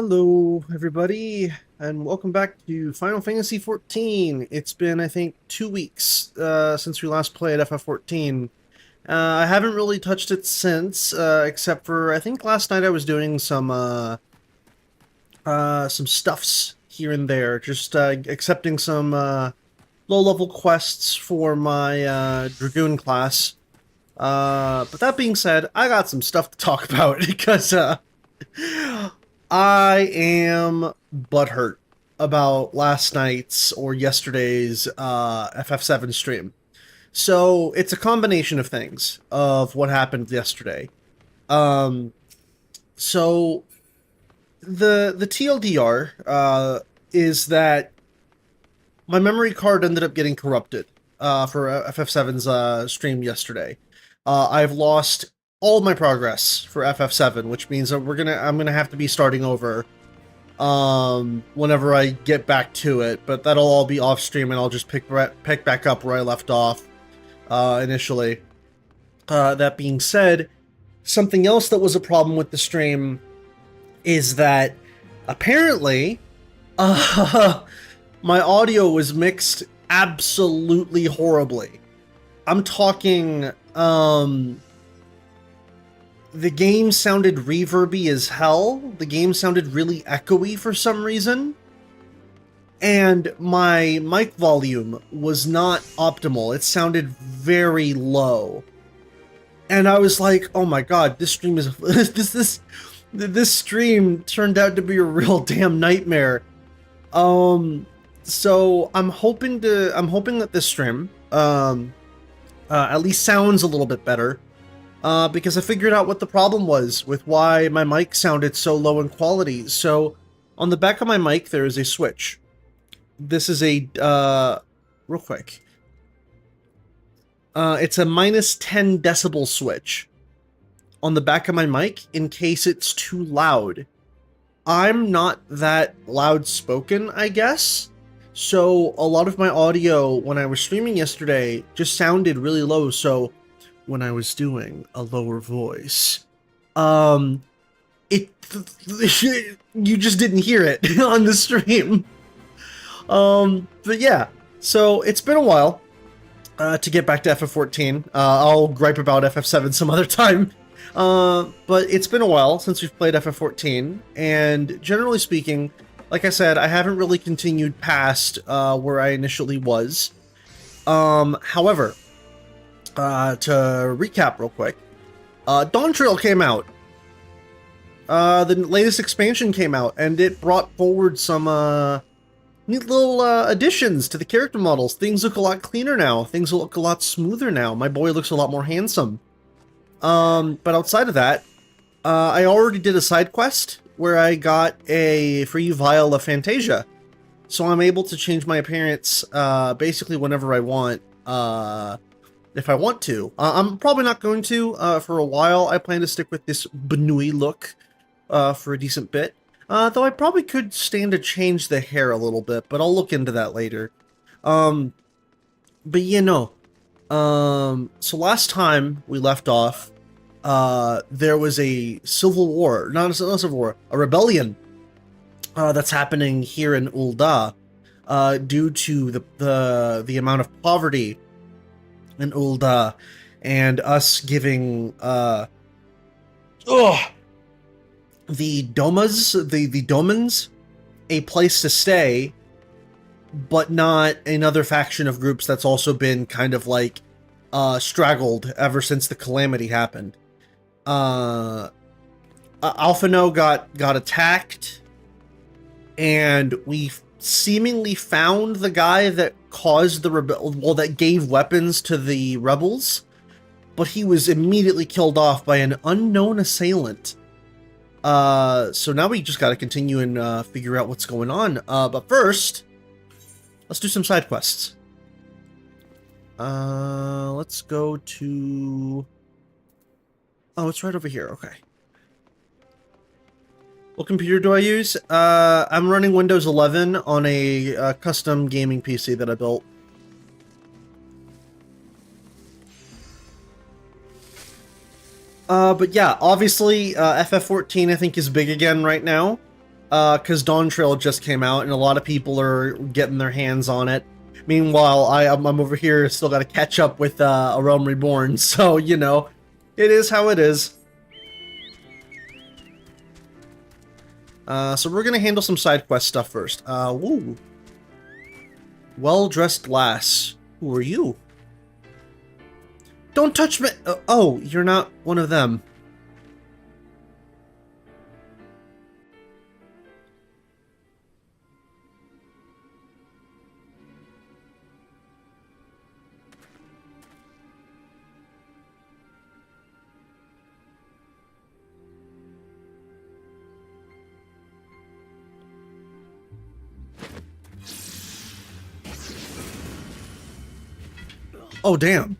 Hello, everybody, and welcome back to Final Fantasy XIV. It's been, I think, 2 weeks since we last played FF14. I haven't really touched it since, except for I think last night I was doing some stuffs here and there, just accepting some low-level quests for my Dragoon class. But that being said, I got some stuff to talk about because I am butthurt about last night's or yesterday's FF7 stream. So it's a combination of things of what happened yesterday. Um, so the TLDR is that my memory card ended up getting corrupted for FF7's stream yesterday. I've lost all of my progress for FF7, which means that I'm gonna have to be starting over whenever I get back to it, but that'll all be off stream and I'll just pick back up where I left off initially. That being said, something else that was a problem with the stream is that apparently my audio was mixed absolutely horribly. I'm talking the game sounded reverby as hell. The game sounded really echoey for some reason. And my mic volume was not optimal. It sounded very low. And I was like, oh my god, this stream is this stream turned out to be a real damn nightmare. So I'm hoping that this stream at least sounds a little bit better. Because I figured out what the problem was with why my mic sounded so low in quality. So, on the back of my mic, there is a switch. This is a, real quick. It's a minus 10 decibel switch on the back of my mic in case it's too loud. I'm not that loud spoken, I guess. So, a lot of my audio when I was streaming yesterday just sounded really low, so when I was doing a lower voice, you just didn't hear it on the stream. But yeah, so it's been a while to get back to FF14. I'll gripe about FF7 some other time. But it's been a while since we've played FF14, and generally speaking, like I said, I haven't really continued past where I initially was. However, to recap real quick, Dawn Trail came out. The latest expansion came out, and it brought forward some neat little additions to the character models. Things look a lot cleaner now. Things look a lot smoother now. My boy looks a lot more handsome. But outside of that, I already did a side quest where I got a free vial of Fantasia. So I'm able to change my appearance basically whenever I want. If I want to. I'm probably not going to for a while. I plan to stick with this Benui look for a decent bit. Though I probably could stand to change the hair a little bit, but I'll look into that later. But you know, so last time we left off, there was a civil war, not a civil war, a rebellion that's happening here in Ul'Dah due to the amount of poverty in Ul'Dah, and us giving the Domans a place to stay, but not another faction of groups that's also been kind of like straggled ever since the calamity happened. Alphino got attacked, and we seemingly found the guy that caused the that gave weapons to the rebels, but he was immediately killed off by an unknown assailant. So now we just got to continue and figure out what's going on. But first, let's do some side quests. Let's go to... Oh, it's right over here. Okay. What computer do I use? I'm running Windows 11 on a custom gaming PC that I built. But yeah, obviously, FF14 I think is big again right now. because Dawn Trail just came out, and a lot of people are getting their hands on it. Meanwhile, I'm over here, still got to catch up with A Realm Reborn, so, you know, it is how it is. So we're gonna handle some side quest stuff first. Woo. Well-dressed lass. Who are you? Don't touch me! Oh, you're not one of them. Oh, damn.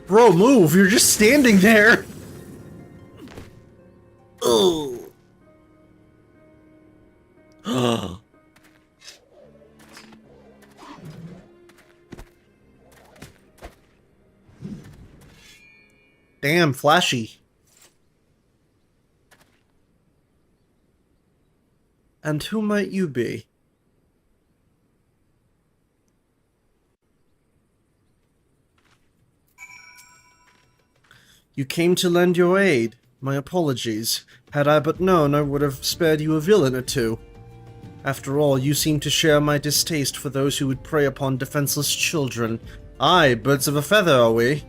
Bro, move! You're just standing there! Ugh. Damn, flashy. And who might you be? You came to lend your aid. My apologies. Had I but known, I would have spared you a villain or two. After all, you seem to share my distaste for those who would prey upon defenseless children. Aye, birds of a feather, are we?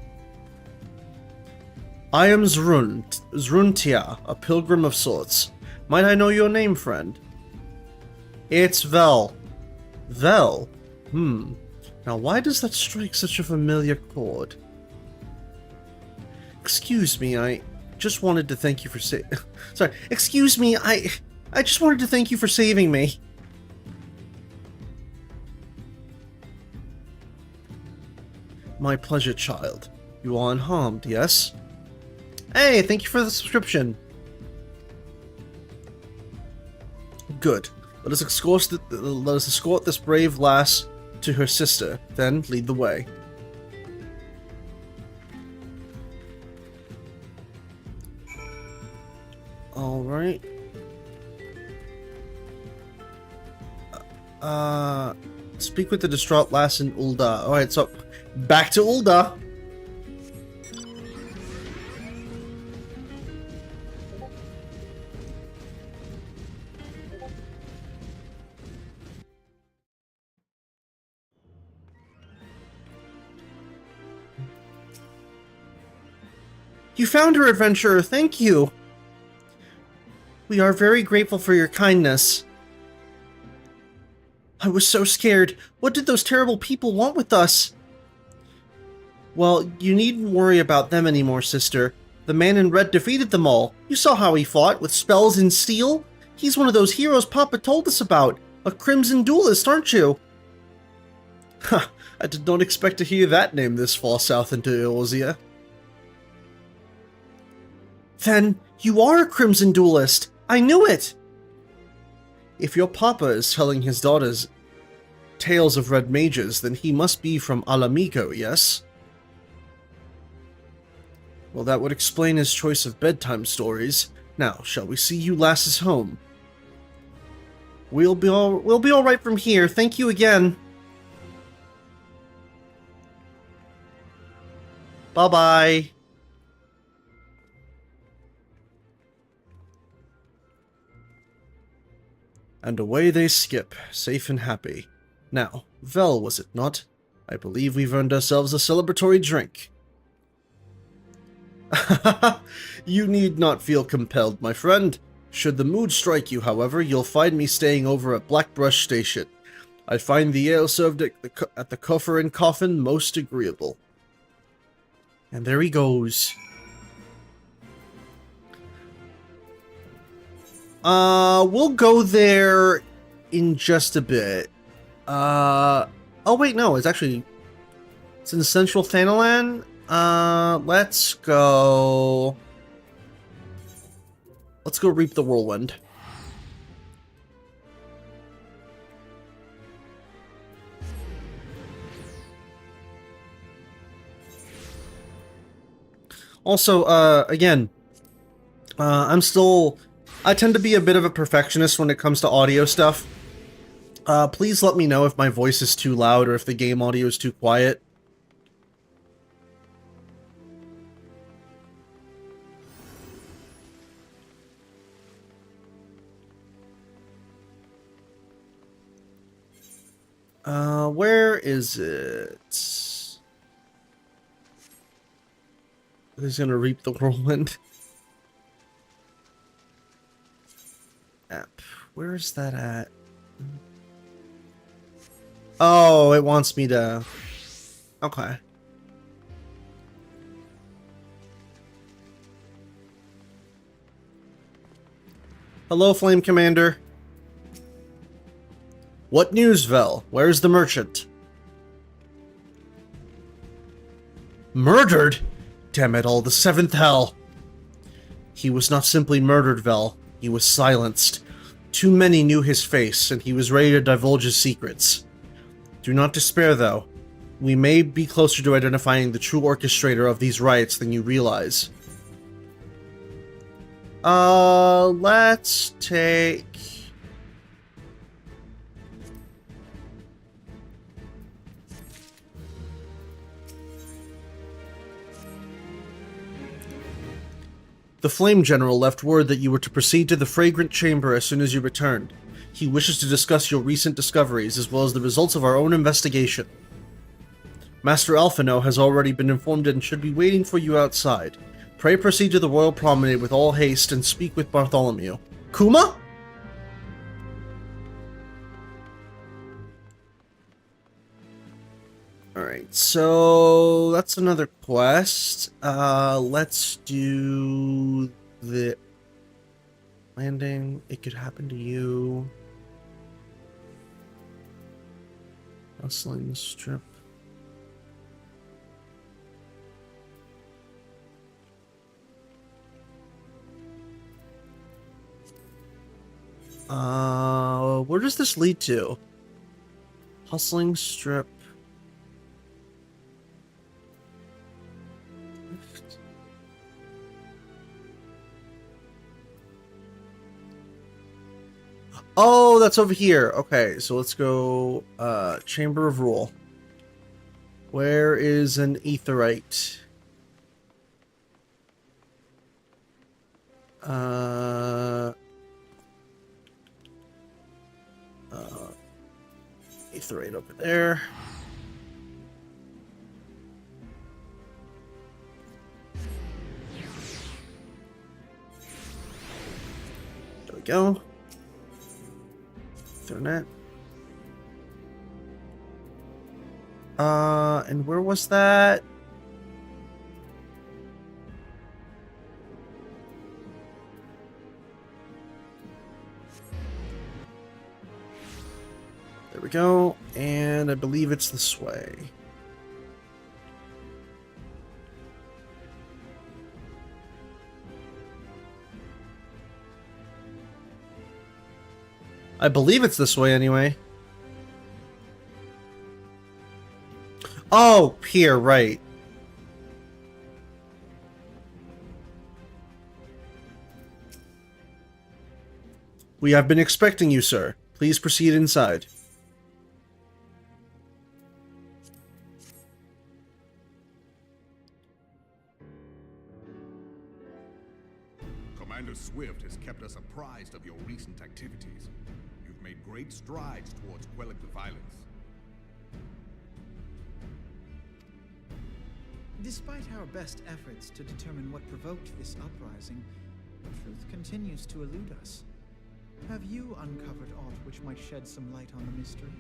I am Zruntia, a pilgrim of sorts. Might I know your name, friend? It's Vel. Vel? Now why does that strike such a familiar chord? Excuse me, I just wanted to thank you for Sorry, excuse me, I just wanted to thank you for saving me. My pleasure, child. You are unharmed, yes? Hey, thank you for the subscription. Good. Let us escort this brave lass to her sister, then lead the way. Alright. Speak with the distraught lass in Ul'Dah. Alright, so back to Ul'Dah. You found her, adventurer. Thank you. We are very grateful for your kindness. I was so scared. What did those terrible people want with us? Well, you needn't worry about them anymore, sister. The man in red defeated them all. You saw how he fought, with spells and steel. He's one of those heroes Papa told us about. A crimson duelist, aren't you? Ha! I did not expect to hear that name this far south into Eorzea. Then, you are a crimson duelist! I knew it! If your papa is telling his daughters tales of red mages, then he must be from Alamico, yes? Well, that would explain his choice of bedtime stories. Now, shall we see you lasses home? We'll be all right from here. Thank you again. Bye-bye. And away they skip, safe and happy. Now, Vel, was it not? I believe we've earned ourselves a celebratory drink. You need not feel compelled, my friend. Should the mood strike you, however, you'll find me staying over at Blackbrush Station. I find the ale served at the Coffer and Coffin most agreeable. And there he goes. We'll go there in just a bit. Oh wait, no, it's in Central Thanalan. Let's go reap the whirlwind. Also, again, I tend to be a bit of a perfectionist when it comes to audio stuff. Please let me know if my voice is too loud or if the game audio is too quiet. Where is it? Who's gonna reap the whirlwind? App. Where is that at? Oh, it wants me to... Okay. Hello, Flame Commander. What news, Vel? Where's the merchant? Murdered? Damn it all, the seventh hell. He was not simply murdered, Vel. He was silenced. Too many knew his face, and he was ready to divulge his secrets. Do not despair, though. We may be closer to identifying the true orchestrator of these riots than you realize. Let's take... The Flame General left word that you were to proceed to the Fragrant Chamber as soon as you returned. He wishes to discuss your recent discoveries, as well as the results of our own investigation. Master Alphino has already been informed and should be waiting for you outside. Pray proceed to the Royal Promenade with all haste and speak with Bartholomew. Kuma? Alright, so that's another quest. Let's do the landing. It could happen to you. Rustling strip. Where does this lead to? Hustling strip. Oh, that's over here. Okay, so let's go, Chamber of Rule. Where is an Aetheryte? Aetheryte over there. There we go. Ethernet. And where was that? There we go, and I believe it's this way. I believe it's this way anyway. Oh, here, right. We have been expecting you, sir. Please proceed inside. Commander Swift has kept us apprised of your recent activities. You've made great strides towards quelling the violence. Despite our best efforts to determine what provoked this uprising, the truth continues to elude us. Have you uncovered aught which might shed some light on the mystery?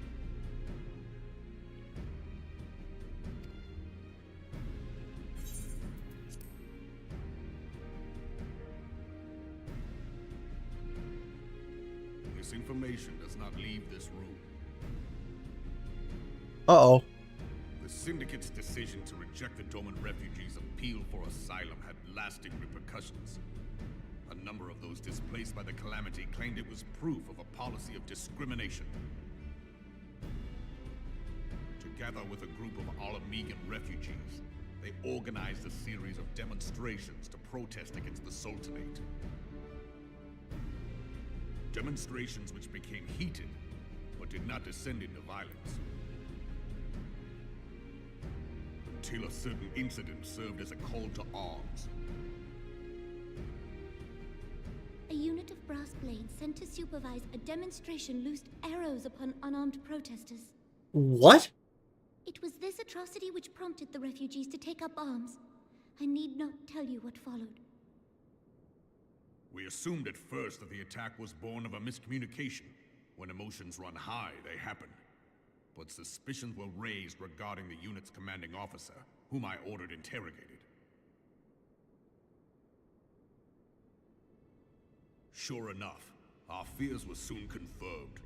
This information does not leave this room. Uh-oh. The Syndicate's decision to reject the Dormant refugees' appeal for asylum had lasting repercussions. A number of those displaced by the calamity claimed it was proof of a policy of discrimination. Together with a group of Alamegan refugees, they organized a series of demonstrations to protest against the Sultanate. Demonstrations which became heated, but did not descend into violence. Until a certain incident served as a call to arms. A unit of brass blades sent to supervise a demonstration loosed arrows upon unarmed protesters. What? It was this atrocity which prompted the refugees to take up arms. I need not tell you what followed. We assumed at first that the attack was born of a miscommunication. When emotions run high, they happen. But suspicions were raised regarding the unit's commanding officer, whom I ordered interrogated. Sure enough, our fears were soon confirmed.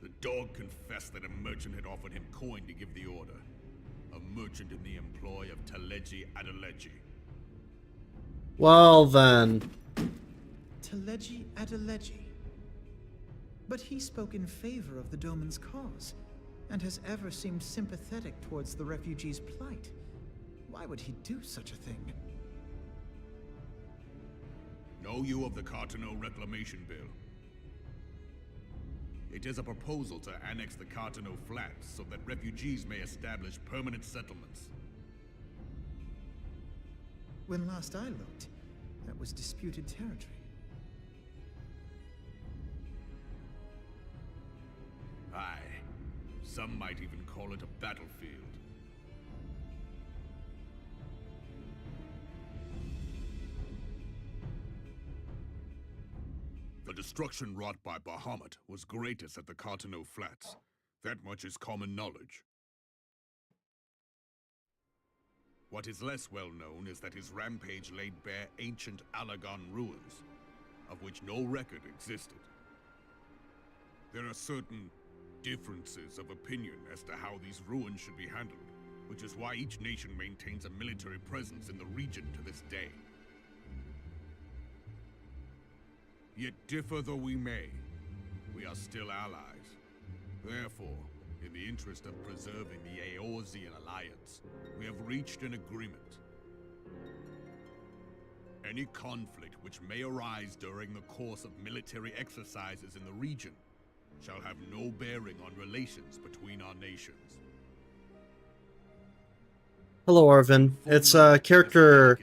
The dog confessed that a merchant had offered him coin to give the order. A merchant in the employ of Teleji Adeleji. Well then. Teleji Adeleji. But he spoke in favor of the Doman's cause, and has ever seemed sympathetic towards the refugees' plight. Why would he do such a thing? Know you of the Cartano Reclamation Bill? It is a proposal to annex the Cartano Flats so that refugees may establish permanent settlements. When last I looked, that was disputed territory. Aye. Some might even call it a battlefield. The destruction wrought by Bahamut was greatest at the Cartano Flats. That much is common knowledge. What is less well known is that his rampage laid bare ancient Alagon ruins, of which no record existed. There are certain differences of opinion as to how these ruins should be handled, which is why each nation maintains a military presence in the region to this day. Yet differ though we may, we are still allies. Therefore, in the interest of preserving the Eorzean alliance, we have reached an agreement. Any conflict which may arise during the course of military exercises in the region shall have no bearing on relations between our nations. Hello, Arvin. It's a character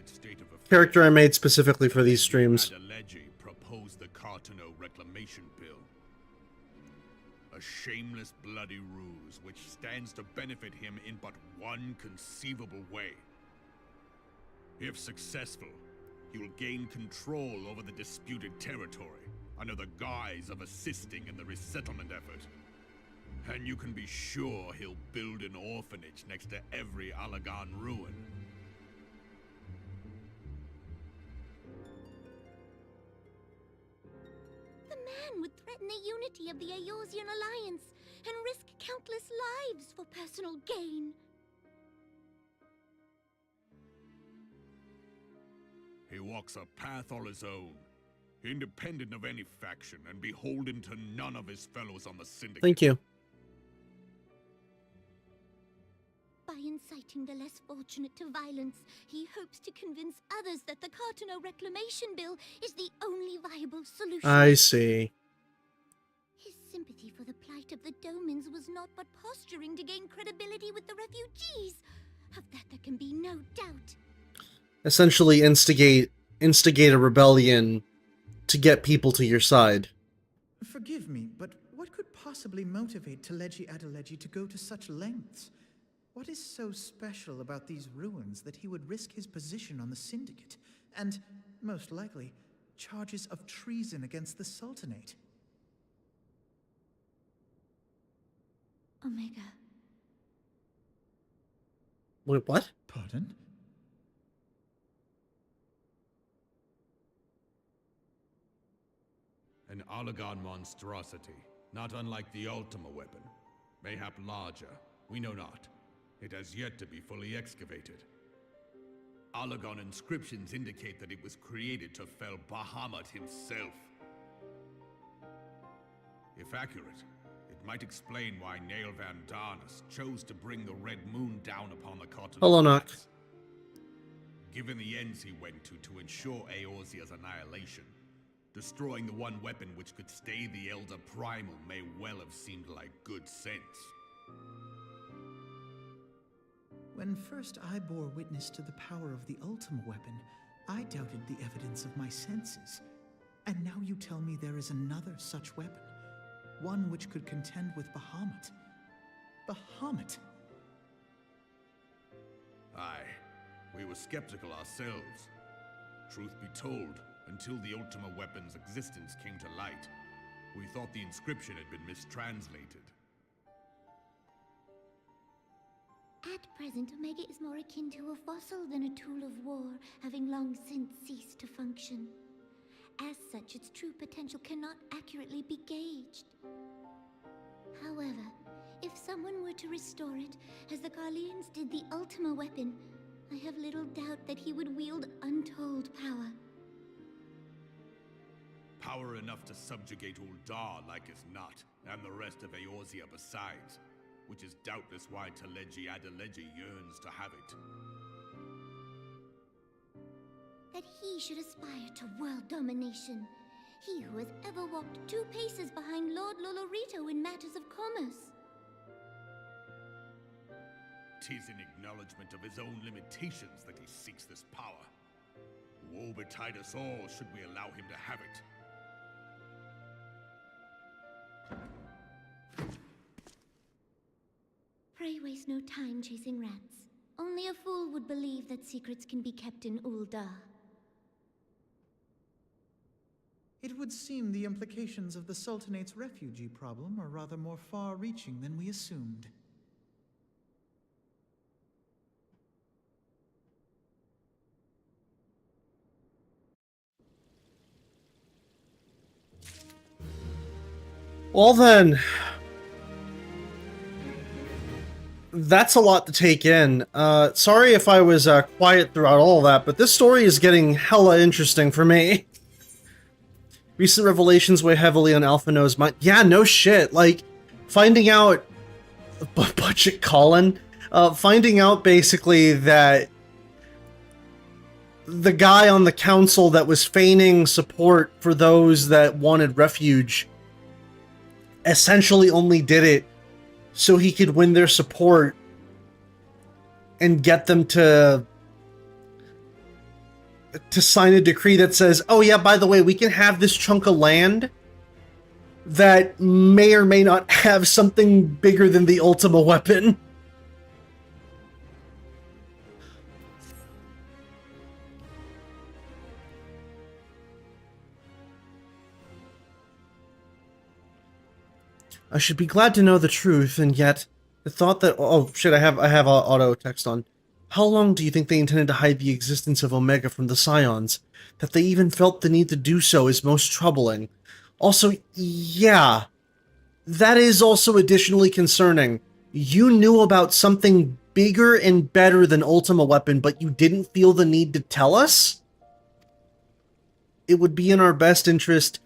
I made specifically for these streams. Adeleji proposed the Cartano Reclamation Bill. A shameless, bloody ruse which stands to benefit him in but one conceivable way. If successful, he will gain control over the disputed territory under the guise of assisting in the resettlement effort. And you can be sure he'll build an orphanage next to every Alagon ruin. The man would threaten the unity of the Eorzean alliance and risk countless lives for personal gain. He walks a path all his own, independent of any faction and beholden to none of his fellows on the Syndicate. Thank you. By inciting the less fortunate to violence, he hopes to convince others that the Cartano Reclamation Bill is the only viable solution. I see. His sympathy for the plight of the Domans was not but posturing to gain credibility with the refugees. Of that there can be no doubt. Essentially instigate a rebellion to get people to your side. Forgive me, but what could possibly motivate Teleji Adeleji to go to such lengths? What is so special about these ruins that he would risk his position on the Syndicate, and, most likely, charges of treason against the Sultanate? Omega. Wait, what? Pardon? An Alagon monstrosity, not unlike the Ultima weapon. Mayhap larger, we know not. It has yet to be fully excavated. Alagon inscriptions indicate that it was created to fell Bahamut himself. If accurate, it might explain why Nail Van Darnus chose to bring the Red Moon down upon the Cartano. Hello, Nock. given the ends he went to ensure Eorzea's annihilation, destroying the one weapon which could stay the Elder Primal may well have seemed like good sense. When first I bore witness to the power of the Ultima weapon, I doubted the evidence of my senses. And now you tell me there is another such weapon, one which could contend with Bahamut. Bahamut! Aye, we were skeptical ourselves. Truth be told, until the Ultima weapon's existence came to light, we thought the inscription had been mistranslated. At present, Omega is more akin to a fossil than a tool of war, having long since ceased to function. As such, its true potential cannot accurately be gauged. However, if someone were to restore it, as the Garleans did the Ultima weapon, I have little doubt that he would wield untold power. Power enough to subjugate Ul'Dah like as not, and the rest of Eorzea besides, which is doubtless why Adeleji yearns to have it. That he should aspire to world domination. He who has ever walked 2 paces behind Lord Lolorito in matters of commerce. 'Tis in acknowledgement of his own limitations that he seeks this power. Woe betide us all should we allow him to have it. Pray waste no time chasing rats. Only a fool would believe that secrets can be kept in Ul'Dah. It would seem the implications of the Sultanate's refugee problem are rather more far-reaching than we assumed. Well then, that's a lot to take in. Sorry if I was quiet throughout all of that, but this story is getting hella interesting for me. Recent revelations weigh heavily on Alphino's mind. Yeah, no shit. Like, finding out... Budget Colin? Finding out, basically, that the guy on the council that was feigning support for those that wanted refuge essentially only did it so he could win their support and get them to sign a decree that says, oh yeah, by the way, we can have this chunk of land that may or may not have something bigger than the Ultima weapon. I should be glad to know the truth, and yet the thought that— oh shit, I have auto text on. How long do you think they intended to hide the existence of Omega from the Scions? That they even felt the need to do so is most troubling. Also, yeah, that is also additionally concerning. You knew about something bigger and better than Ultima Weapon, but you didn't feel the need to tell us? It would be in our best interest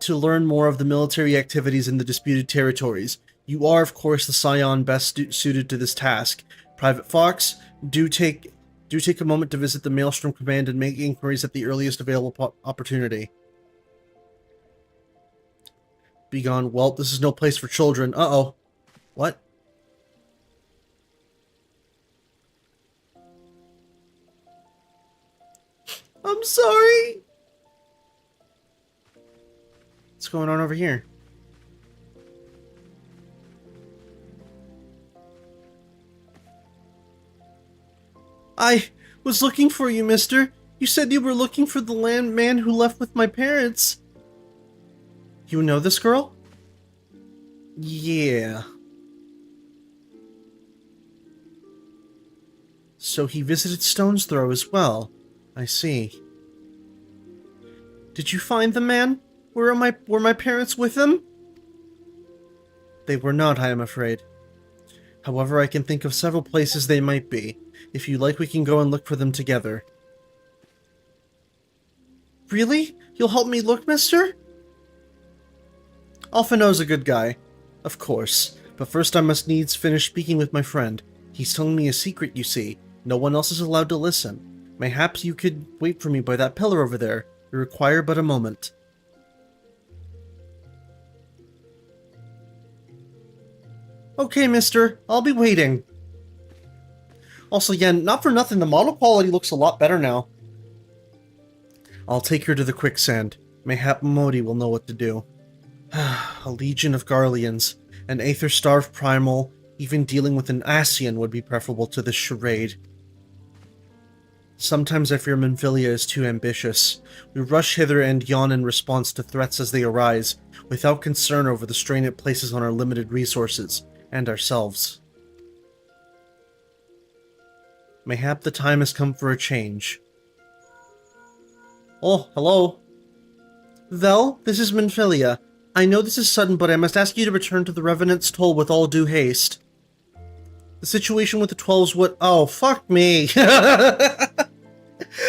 to learn more of the military activities in the disputed territories. You are, of course, the Scion best suited to this task. Private Fox, do take a moment to visit the Maelstrom Command and make inquiries at the earliest available opportunity. Begone. Well, this is no place for children. Uh-oh. What? I'm sorry. What's going on over here? I was looking for you, mister. You said you were looking for the man who left with my parents. You know this girl? Yeah. So he visited Stone's Throw as well. I see. Did you find the man? Were my parents with him? They were not, I am afraid. However, I can think of several places they might be. If you like, we can go and look for them together. Really? You'll help me look, mister? Alphino's a good guy. Of course. But first I must needs finish speaking with my friend. He's telling me a secret, you see. No one else is allowed to listen. Mayhaps you could wait for me by that pillar over there. You require but a moment. Okay, mister. I'll be waiting. Also, yeah, not for nothing, the model quality looks a lot better now. I'll take her to the quicksand. Mayhap Modi will know what to do. A legion of Garleans, an Aether-starved primal, even dealing with an Ascian would be preferable to this charade. Sometimes I fear Minfilia is too ambitious. We rush hither and yon in response to threats as they arise, without concern over the strain it places on our limited resources, and ourselves. Mayhap the time has come for a change. Oh, hello. Vel, this is Minfilia. I know this is sudden, but I must ask you to return to the Revenant's Toll with all due haste. The situation with the 12s would— oh, fuck me.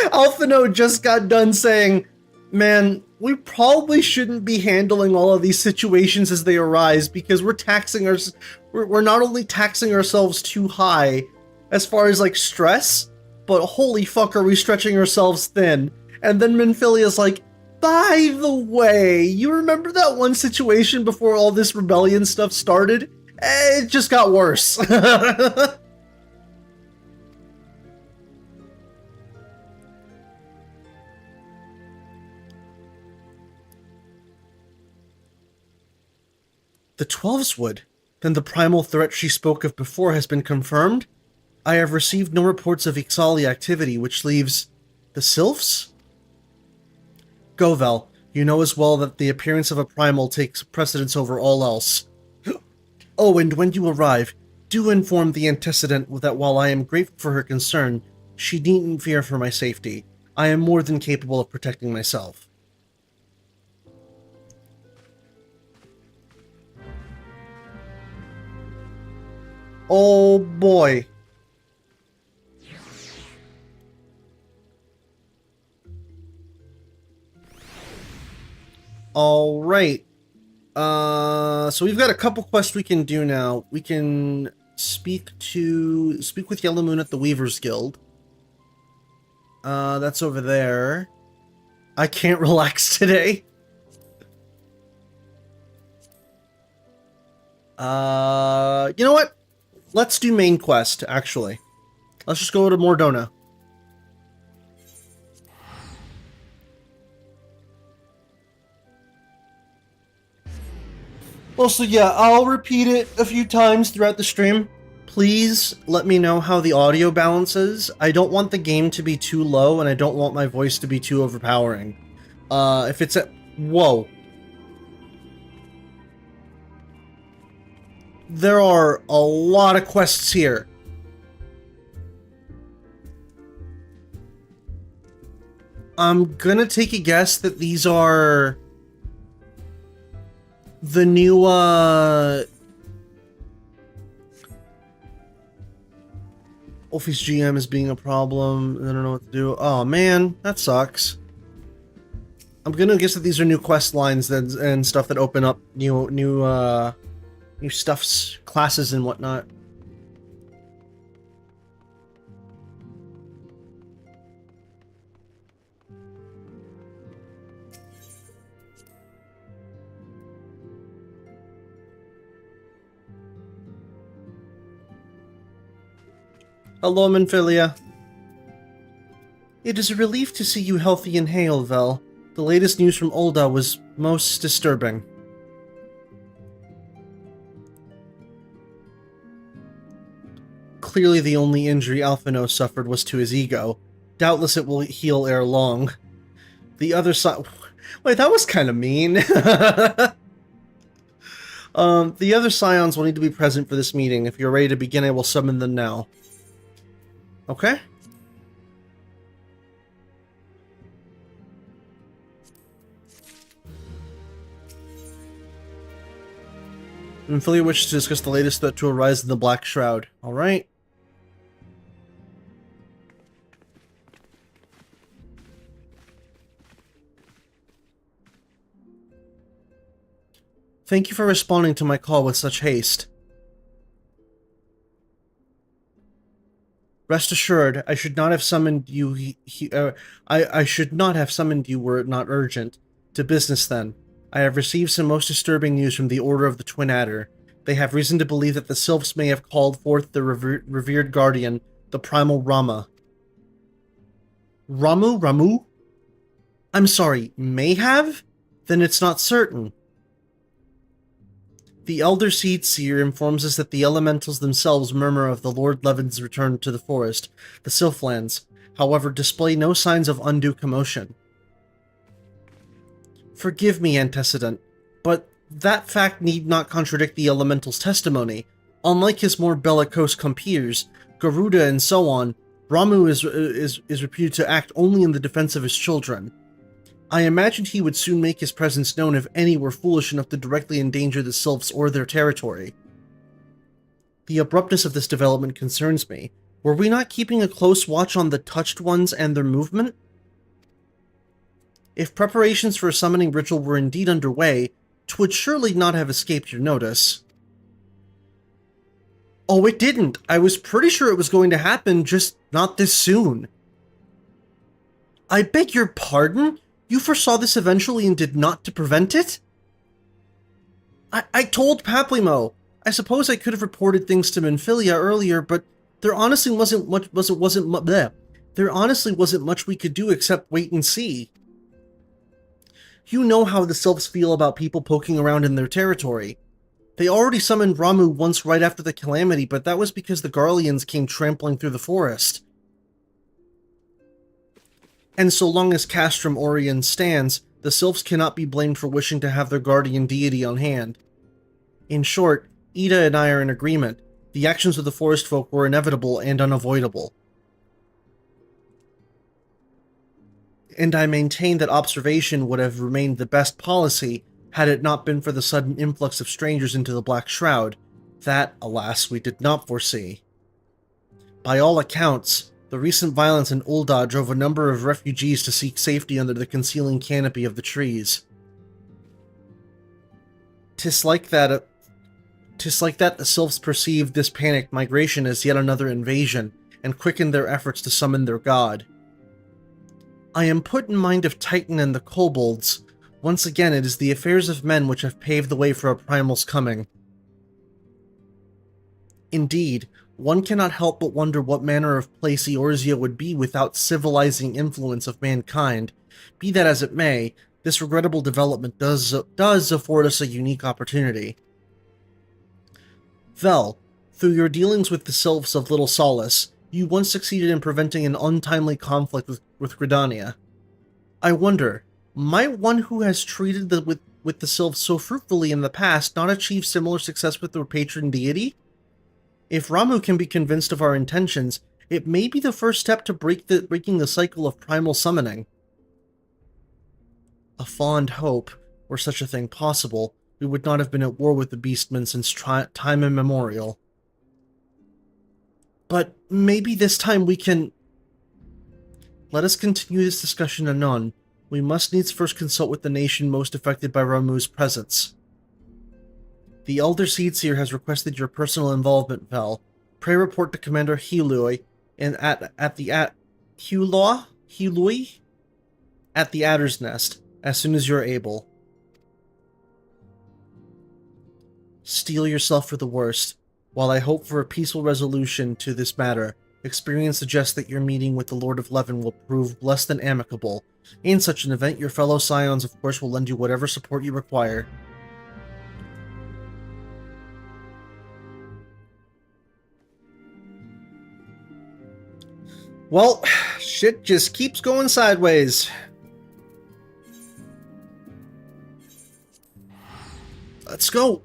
Alphino just got done saying, man, we probably shouldn't be handling all of these situations as they arise, because we're not only taxing ourselves too high as far as, like, stress, but holy fuck are we stretching ourselves thin. And then Minfilia's like, by the way, you remember that one situation before all this rebellion stuff started? It just got worse. The 12s would. Then the primal threat she spoke of before has been confirmed? I have received no reports of Ixali activity, which leaves the Sylphs? Go, Vel. You know as well that the appearance of a primal takes precedence over all else. Oh, and when you arrive, do inform the antecedent that while I am grateful for her concern, she needn't fear for my safety. I am more than capable of protecting myself. Oh boy. Alright. So we've got a couple quests we can do now. We can speak with Yellow Moon at the Weaver's Guild. That's over there. I can't relax today. You know what? Let's do main quest, actually. Let's just go to Mordona. Also, yeah, I'll repeat it a few times throughout the stream. Please let me know how the audio balances. I don't want the game to be too low, and I don't want my voice to be too overpowering. If it's at— whoa. There are a lot of quests here. I'm gonna take a guess that these are the new, Office GM is being a problem. I don't know what to do. Oh man, that sucks. I'm gonna guess that these are new quest lines and stuff that open up new stuffs, classes and whatnot. Hello, Minfilia. It is a relief to see you healthy and hale, Vel. The latest news from Ul'Dah was most disturbing. Clearly the only injury Alphino suffered was to his ego. Doubtless it will heal ere long. The other side— wait, that was kind of mean. The other scions will need to be present for this meeting. If you're ready to begin, I will summon them now. Okay. Minfilia wishes to discuss the latest threat to arise in the Black Shroud. Alright. Thank you for responding to my call with such haste. Rest assured, I should not have summoned you. I should not have summoned you were it not urgent. To business then. I have received some most disturbing news from the Order of the Twin Adder. They have reason to believe that the Sylphs may have called forth the revered guardian, the primal Rama. Ramu? I'm sorry, may have? Then it's not certain. The Elder Seed Seer informs us that the elementals themselves murmur of the Lord Levin's return to the forest, the Sylphlands, however display no signs of undue commotion. Forgive me, Antecedent, but that fact need not contradict the elemental's testimony. Unlike his more bellicose compeers, Garuda and so on, Ramu is reputed to act only in the defense of his children. I imagined he would soon make his presence known if any were foolish enough to directly endanger the Sylphs or their territory. The abruptness of this development concerns me. Were we not keeping a close watch on the Touched Ones and their movement? If preparations for a summoning ritual were indeed underway, 'twould surely not have escaped your notice. Oh, it didn't. I was pretty sure it was going to happen, just not this soon. I beg your pardon? You foresaw this eventually and did not to prevent it? I told Paplimo. I suppose I could have reported things to Minfilia earlier, but there honestly wasn't much we could do except wait and see. You know how the Sylphs feel about people poking around in their territory. They already summoned Ramu once right after the calamity, but that was because the Garleans came trampling through the forest. And so long as Castrum Orion stands, the Sylphs cannot be blamed for wishing to have their guardian deity on hand. In short, Ida and I are in agreement. The actions of the forest folk were inevitable and unavoidable. And I maintain that observation would have remained the best policy had it not been for the sudden influx of strangers into the Black Shroud. That, alas, we did not foresee. By all accounts, the recent violence in Ul'Dah drove a number of refugees to seek safety under the concealing canopy of the trees. 'Tis like that the Sylphs perceived this panicked migration as yet another invasion, and quickened their efforts to summon their god. I am put in mind of Titan and the kobolds. Once again, it is the affairs of men which have paved the way for a primal's coming. Indeed, one cannot help but wonder what manner of place Eorzea would be without civilizing influence of mankind. Be that as it may, this regrettable development does afford us a unique opportunity. Vel, through your dealings with the Sylphs of Little Solace, you once succeeded in preventing an untimely conflict with Gridania. I wonder, might one who has treated with the Sylphs so fruitfully in the past not achieve similar success with their patron deity? If Ramu can be convinced of our intentions, it may be the first step to breaking the cycle of primal summoning. A fond hope, were such a thing possible, we would not have been at war with the Beastmen since time immemorial. But maybe this time we can... Let us continue this discussion anon. We must needs first consult with the nation most affected by Ramu's presence. The Elder Seedseer has requested your personal involvement, Vel. Pray report to Commander Helui and at the Adder's Nest as soon as you're able. Steel yourself for the worst. While I hope for a peaceful resolution to this matter, experience suggests that your meeting with the Lord of Levin will prove less than amicable. In such an event, your fellow Scions, of course, will lend you whatever support you require. Well, shit just keeps going sideways. Let's go.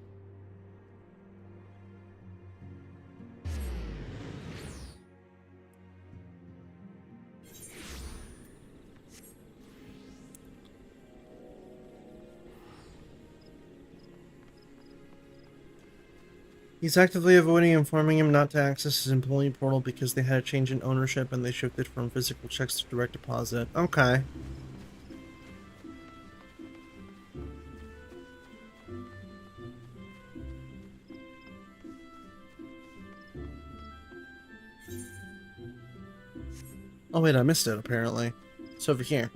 He's actively avoiding informing him not to access his employee portal because they had a change in ownership and they shifted from physical checks to direct deposit. Okay. Oh wait, I missed it apparently. It's over here.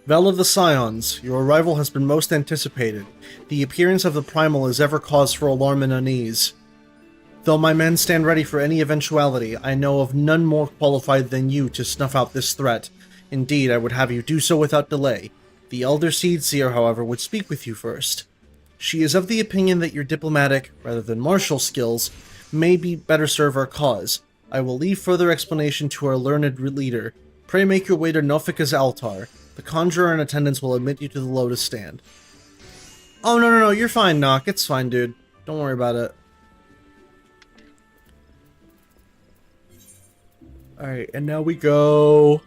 Vel of the Scions, your arrival has been most anticipated. The appearance of the Primal is ever cause for alarm and unease. Though my men stand ready for any eventuality, I know of none more qualified than you to snuff out this threat. Indeed, I would have you do so without delay. The Elder Seedseer, however, would speak with you first. She is of the opinion that your diplomatic, rather than martial skills, may be better serve our cause. I will leave further explanation to our learned leader. Pray make your way to Nofika's altar. The conjurer in attendance will admit you to the Lotus Stand. Oh, no, you're fine, Nock. It's fine, dude. Don't worry about it. Alright, and now we go...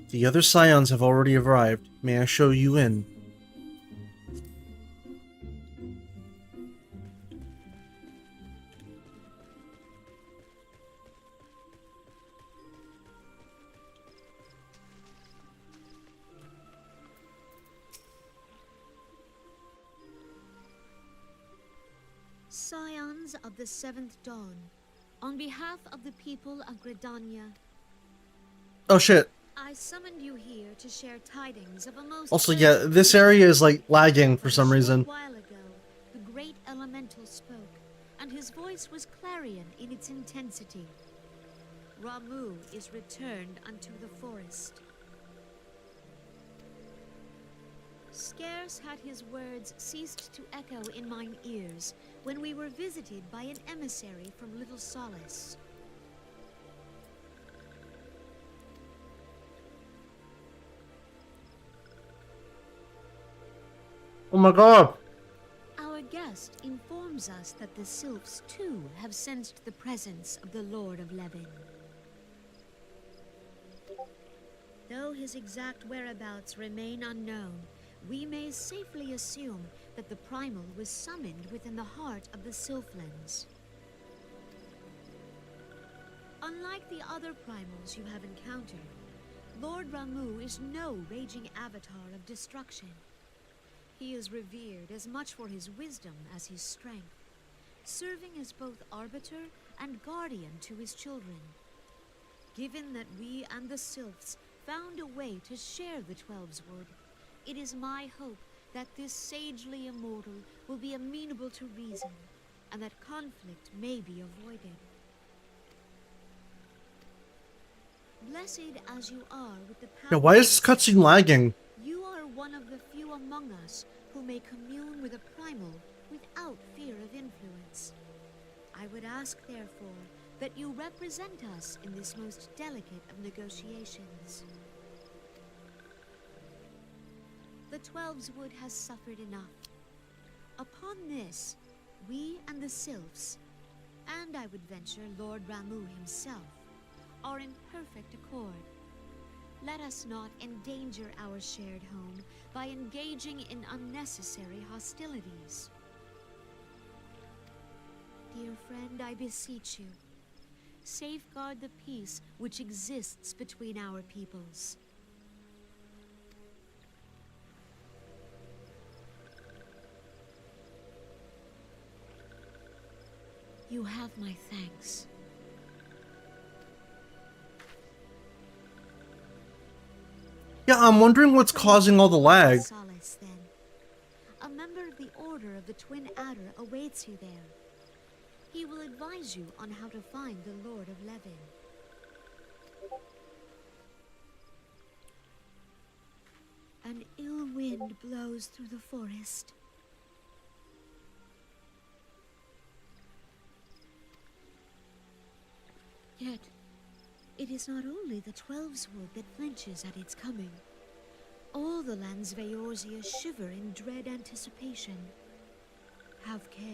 The other Scions have already arrived. May I show you in? Scions of the Seventh Dawn, on behalf of the people of Gridania, Oh shit. I summoned you here to share tidings of a most... Also, yeah, this area is like lagging for some reason. A while ago, the great elemental spoke, and his voice was clarion in its intensity. Ramuh is returned unto the forest. Scarce had his words ceased to echo in mine ears when we were visited by an emissary from Little Solace. Oh my god. Our guest informs us that the Sylphs too have sensed the presence of the Lord of Levin. Though his exact whereabouts remain unknown, we may safely assume that the Primal was summoned within the heart of the Sylphlands. Unlike the other Primals you have encountered, Lord Ramuh is no raging avatar of destruction. He is revered as much for his wisdom as his strength, serving as both arbiter and guardian to his children. Given that we and the Sylphs found a way to share the Twelves Wood, it is my hope that this sagely immortal will be amenable to reason, and that conflict may be avoided. Blessed as you are with the power... Yeah, why is this cutscene lagging? You are one of the few among us who may commune with a primal without fear of influence. I would ask, therefore, that you represent us in this most delicate of negotiations. The Twelves Wood has suffered enough. Upon this, we and the Sylphs, and I would venture Lord Ramuh himself, are in perfect accord. Let us not endanger our shared home by engaging in unnecessary hostilities. Dear friend, I beseech you, safeguard the peace which exists between our peoples. You have my thanks. Yeah, I'm wondering what's causing all the lag. Solace, then. A member of the Order of the Twin Adder awaits you there. He will advise you on how to find the Lord of Levin. An ill wind blows through the forest. Yet, It is not only the 12's wood that flinches at its coming. All the land's Vaorsia shiver in dread anticipation. Have care.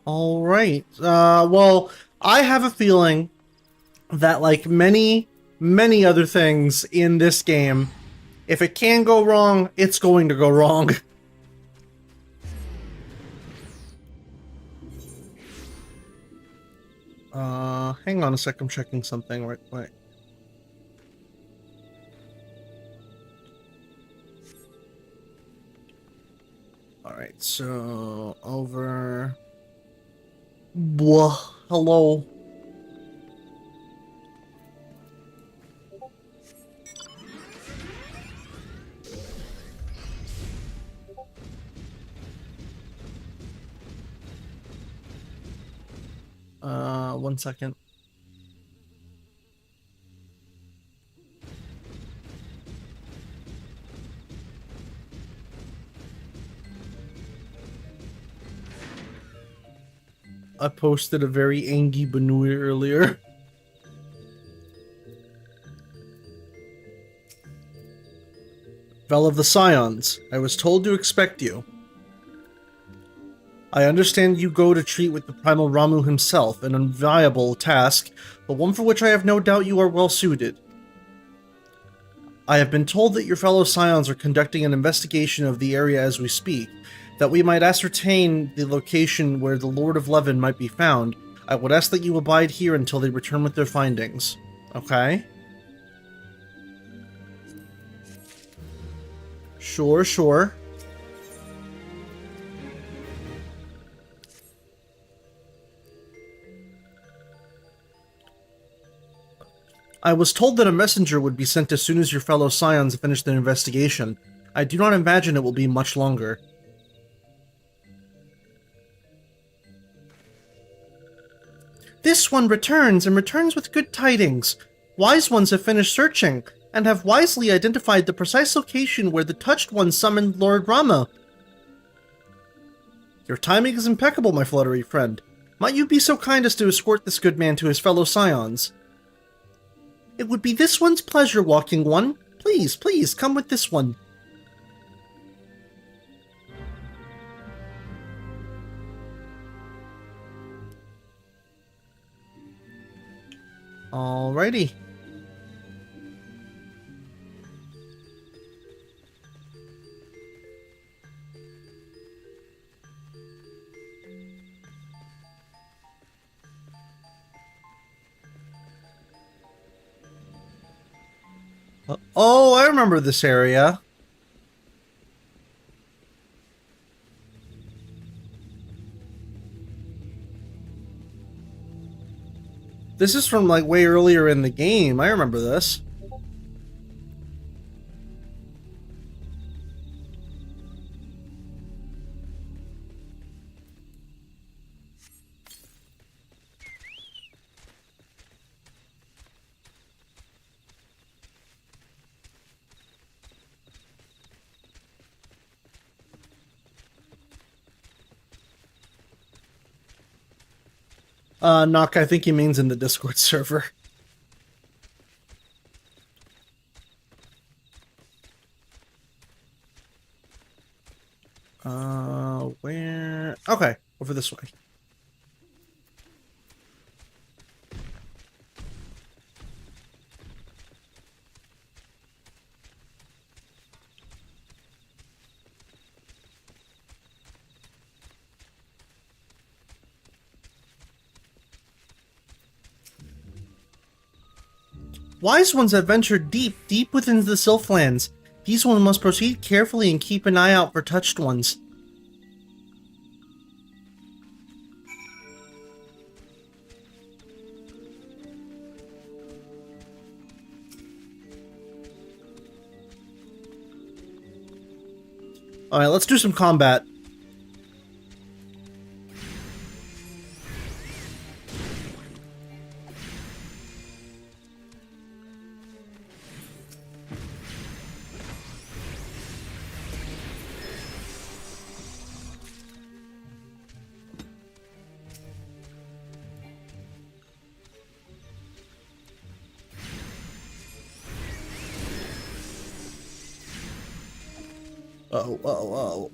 All right. Well, I have a feeling that, like many, many other things in this game, if it can go wrong, it's going to go wrong. Hang on a sec, I'm checking something right quick. Alright, so over... Blah, hello. One second. I posted a very angry Banui earlier. Vel of the Scions, I was told to expect you. I understand you go to treat with the primal Ramu himself, an inviable task, but one for which I have no doubt you are well suited. I have been told that your fellow Scions are conducting an investigation of the area as we speak, that we might ascertain the location where the Lord of Levin might be found. I would ask that you abide here until they return with their findings. Okay? Sure, sure. I was told that a messenger would be sent as soon as your fellow Scions finish their investigation. I do not imagine it will be much longer. This one returns, and returns with good tidings. Wise ones have finished searching, and have wisely identified the precise location where the Touched One summoned Lord Rama. Your timing is impeccable, my fluttery friend. Might you be so kind as to escort this good man to his fellow Scions? It would be this one's pleasure, Walking One. Please, please, come with this one. Alrighty. Oh, I remember this area. This is from like way earlier in the game. I remember this. Knock, I think he means in the Discord server. Where? Okay, over this way. Wise ones have ventured deep, deep within the Sylphlands. These ones must proceed carefully and keep an eye out for touched ones. Alright, let's do some combat. Oh, oh, oh.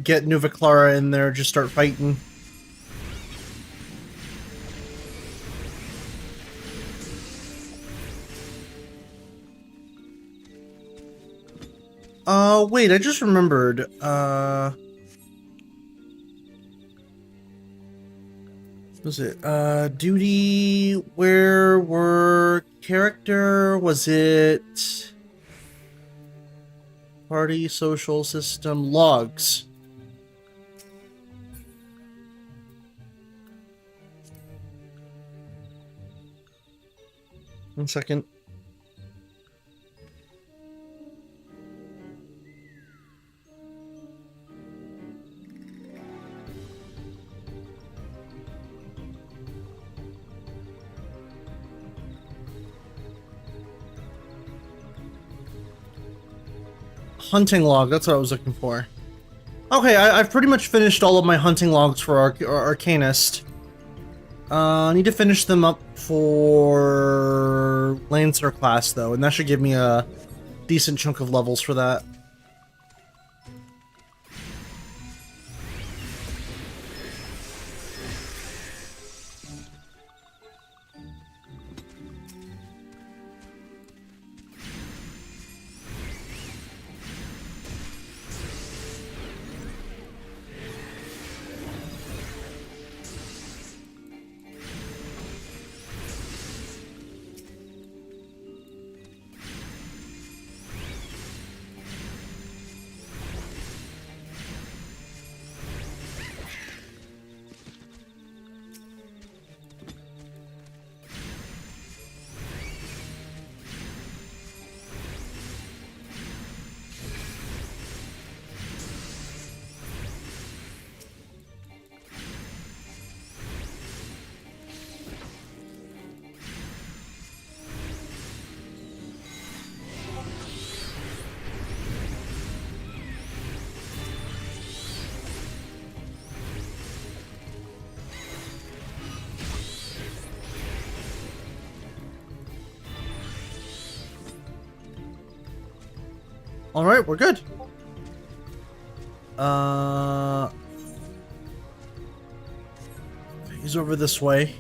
Get Nuva Clara in there, just start fighting. Wait, I just remembered. Was it, duty, where were character, was it party, social system, logs? One second. Hunting log, that's what I was looking for. Okay, I've pretty much finished all of my hunting logs for Arcanist. I need to finish them up for Lancer class, though, and that should give me a decent chunk of levels for that. Alright, we're good. He's over this way.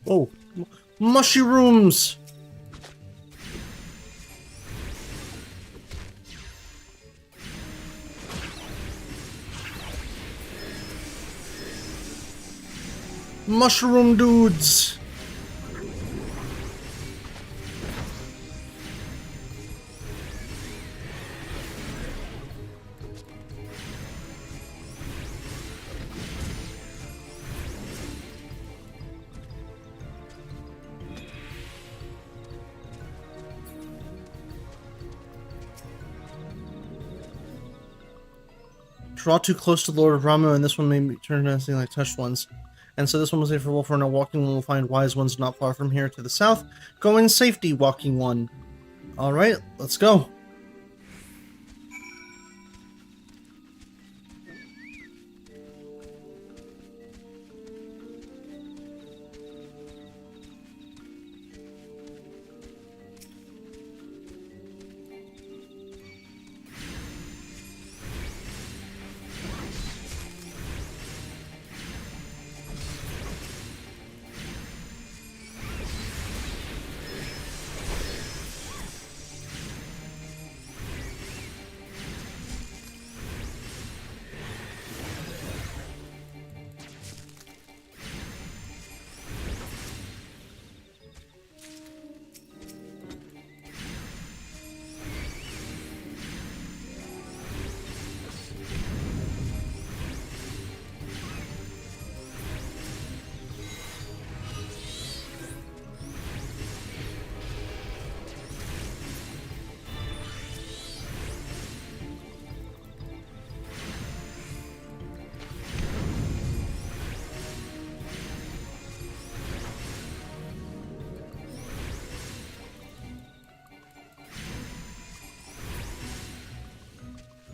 Oh, mushrooms! Mushroom dudes! Draw too close to the Lord of Ramu, and this one may turn into anything like touched ones. And so this one was a for no walking one will find wise ones not far from here to the south. Go in safety, walking one. Alright, let's go.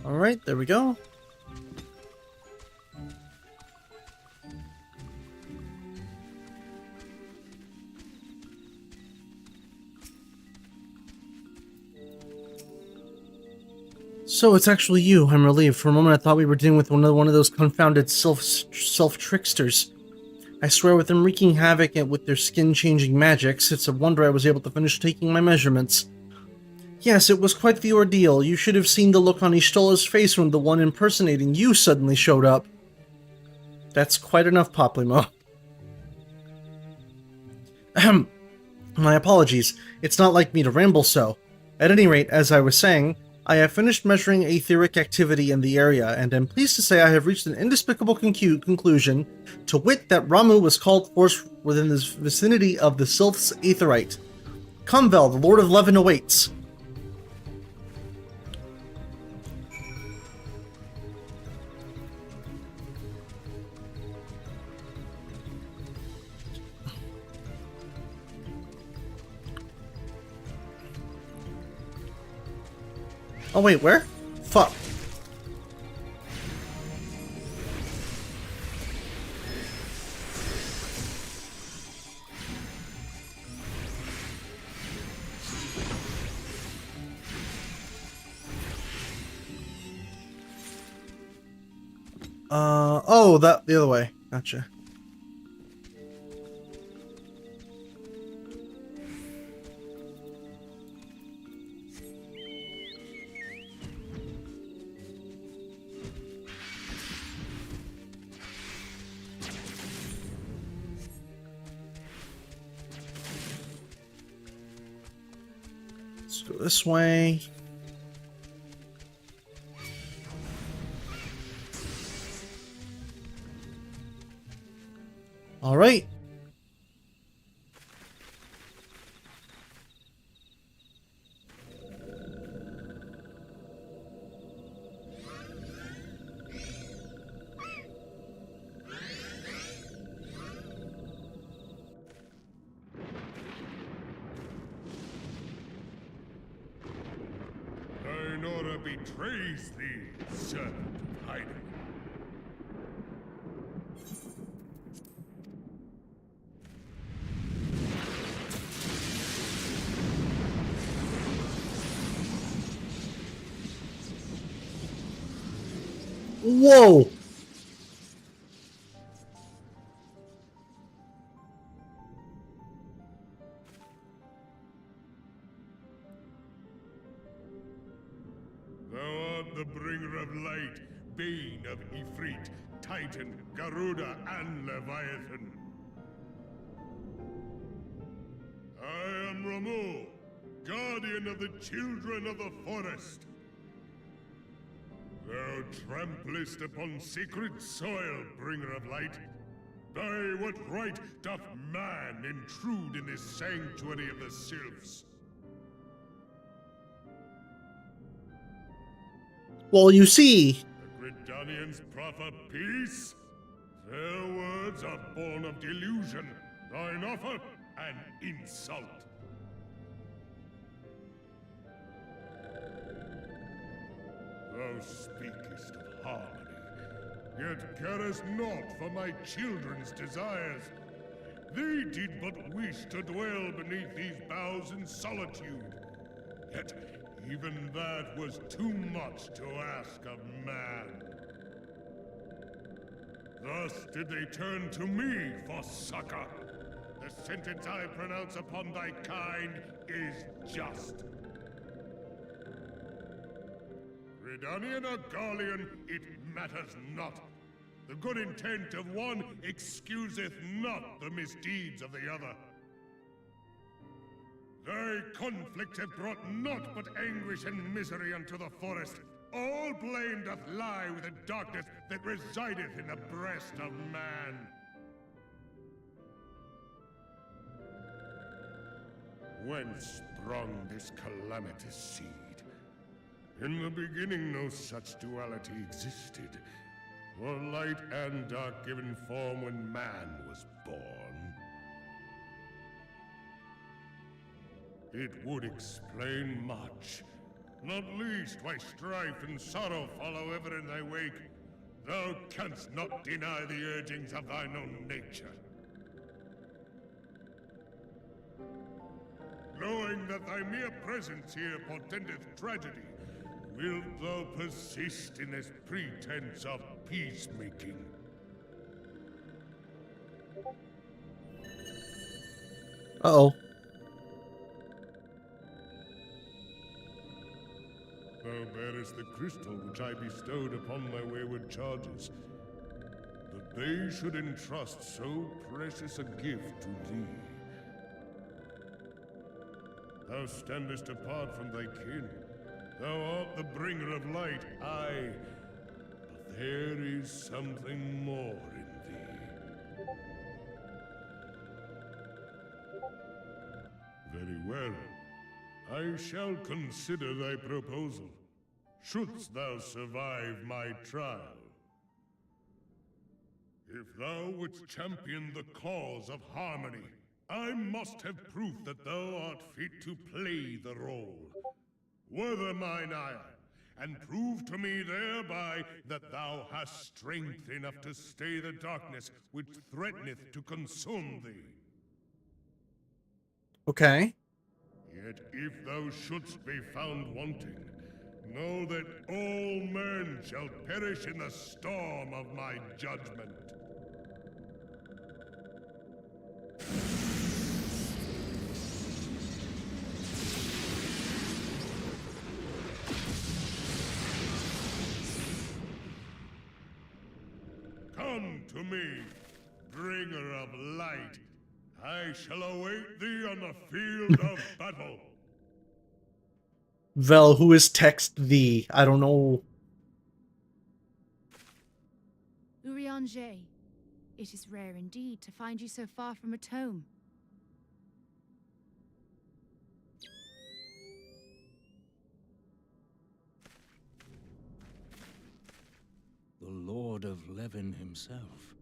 Alright, there we go. So it's actually you. I'm relieved. For a moment I thought we were dealing with one of those confounded self-tricksters. I swear with them wreaking havoc and with their skin-changing magics, it's a wonder I was able to finish taking my measurements. Yes, it was quite the ordeal. You should have seen the look on Ishtola's face when the one impersonating you suddenly showed up. That's quite enough, Poplimo. Ahem. My apologies. It's not like me to ramble so. At any rate, as I was saying, I have finished measuring aetheric activity in the area, and am pleased to say I have reached an indespicable conclusion, to wit that Ramuh was called forth within the vicinity of the Sylph's aetherite. Cumvel, the Lord of Levin, awaits. Oh wait, where? Fuck. Oh, the other way. Gotcha. Let's go this way. All right. Thine order betrays thee, servant of hiding. Whoa! Thou art the bringer of light, bane of Ifrit, Titan, Garuda, and Leviathan. I am Ramuh, guardian of the children of the forest. Thou tramplest upon sacred soil, bringer of light. By what right doth man intrude in this sanctuary of the sylphs? Well, you see, The Gridanians proffer peace? Their words are born of delusion, thine offer an insult. Thou speakest of harmony, yet carest naught for my children's desires. They did but wish to dwell beneath these boughs in solitude. Yet even that was too much to ask of man. Thus did they turn to me for succor. The sentence I pronounce upon thy kind is just. Redanian or Garlean, it matters not. The good intent of one excuseth not the misdeeds of the other. Thy conflict hath brought naught but anguish and misery unto the forest. All blame doth lie with the darkness that resideth in the breast of man. Whence sprung this calamitous seed? In the beginning no such duality existed, for light and dark given form when man was born. It would explain much, Not least why strife and sorrow follow ever in thy wake. Thou canst not deny the urgings of thine own nature. Knowing that thy mere presence here portendeth tragedy, wilt thou persist in this pretense of peacemaking? Uh-oh. Thou bearest the crystal which I bestowed upon thy wayward charges. That they should entrust so precious a gift to thee. Thou standest apart from thy kin. Thou art the bringer of light, aye. But there is something more in thee. Very well. I shall consider thy proposal, shouldst thou survive my trial. If thou wouldst champion the cause of harmony, I must have proof that thou art fit to play the role. Wither mine ire, and prove to me thereby that thou hast strength enough to stay the darkness which threateneth to consume thee. Okay. Yet if thou shouldst be found wanting, know that all men shall perish in the storm of my judgment. Come to me, bringer of light. I shall await thee on the field of battle. Vel, who is text thee? I don't know. Urianger, it is rare indeed to find you so far from a tome. The Lord of Levin himself.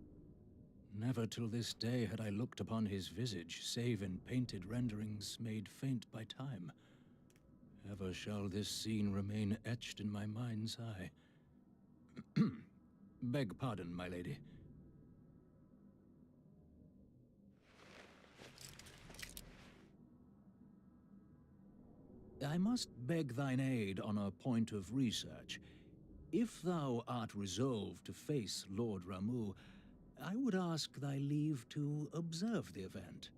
Never till this day had I looked upon his visage, save in painted renderings made faint by time. Ever shall this scene remain etched in my mind's eye. Beg pardon, my lady. I must beg thine aid on a point of research. If thou art resolved to face Lord Ramuh, I would ask thy leave to observe the event.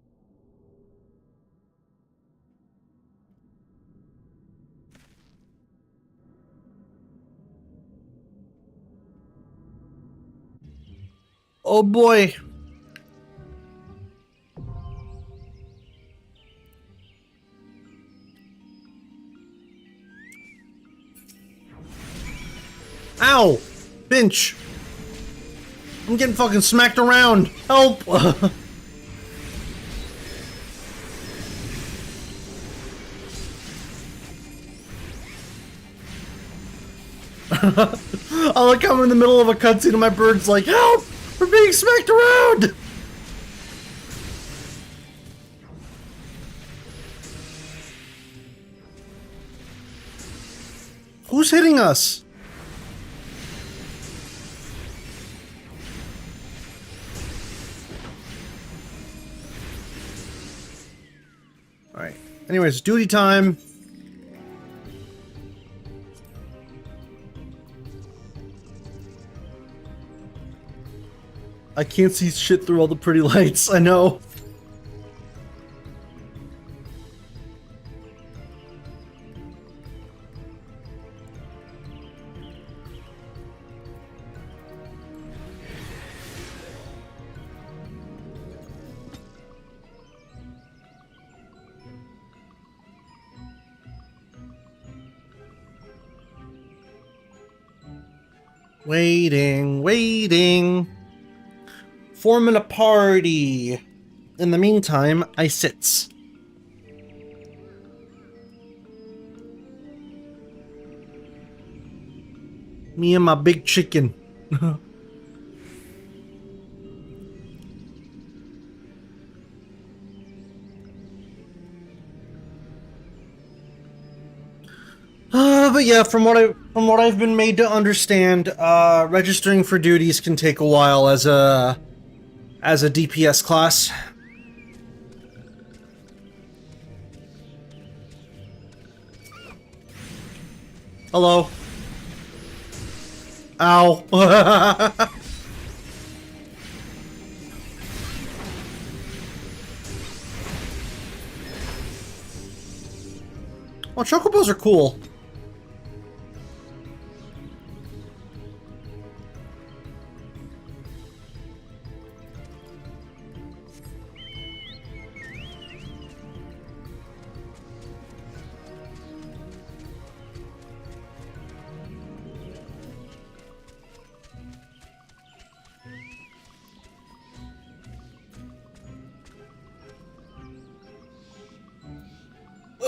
Oh boy. Ow! Pinch! I'm getting fucking smacked around! Help! I like how I'm in the middle of a cutscene and my bird's like, help! We're being smacked around! Who's hitting us? Alright. Anyways, duty time. I can't see shit through all the pretty lights, I know. Waiting. Forming a party. In the meantime, I sits. Me and my big chicken. but yeah, from what I've been made to understand, registering for duties can take a while as a DPS class. Hello. Ow. Well, chocobos are cool.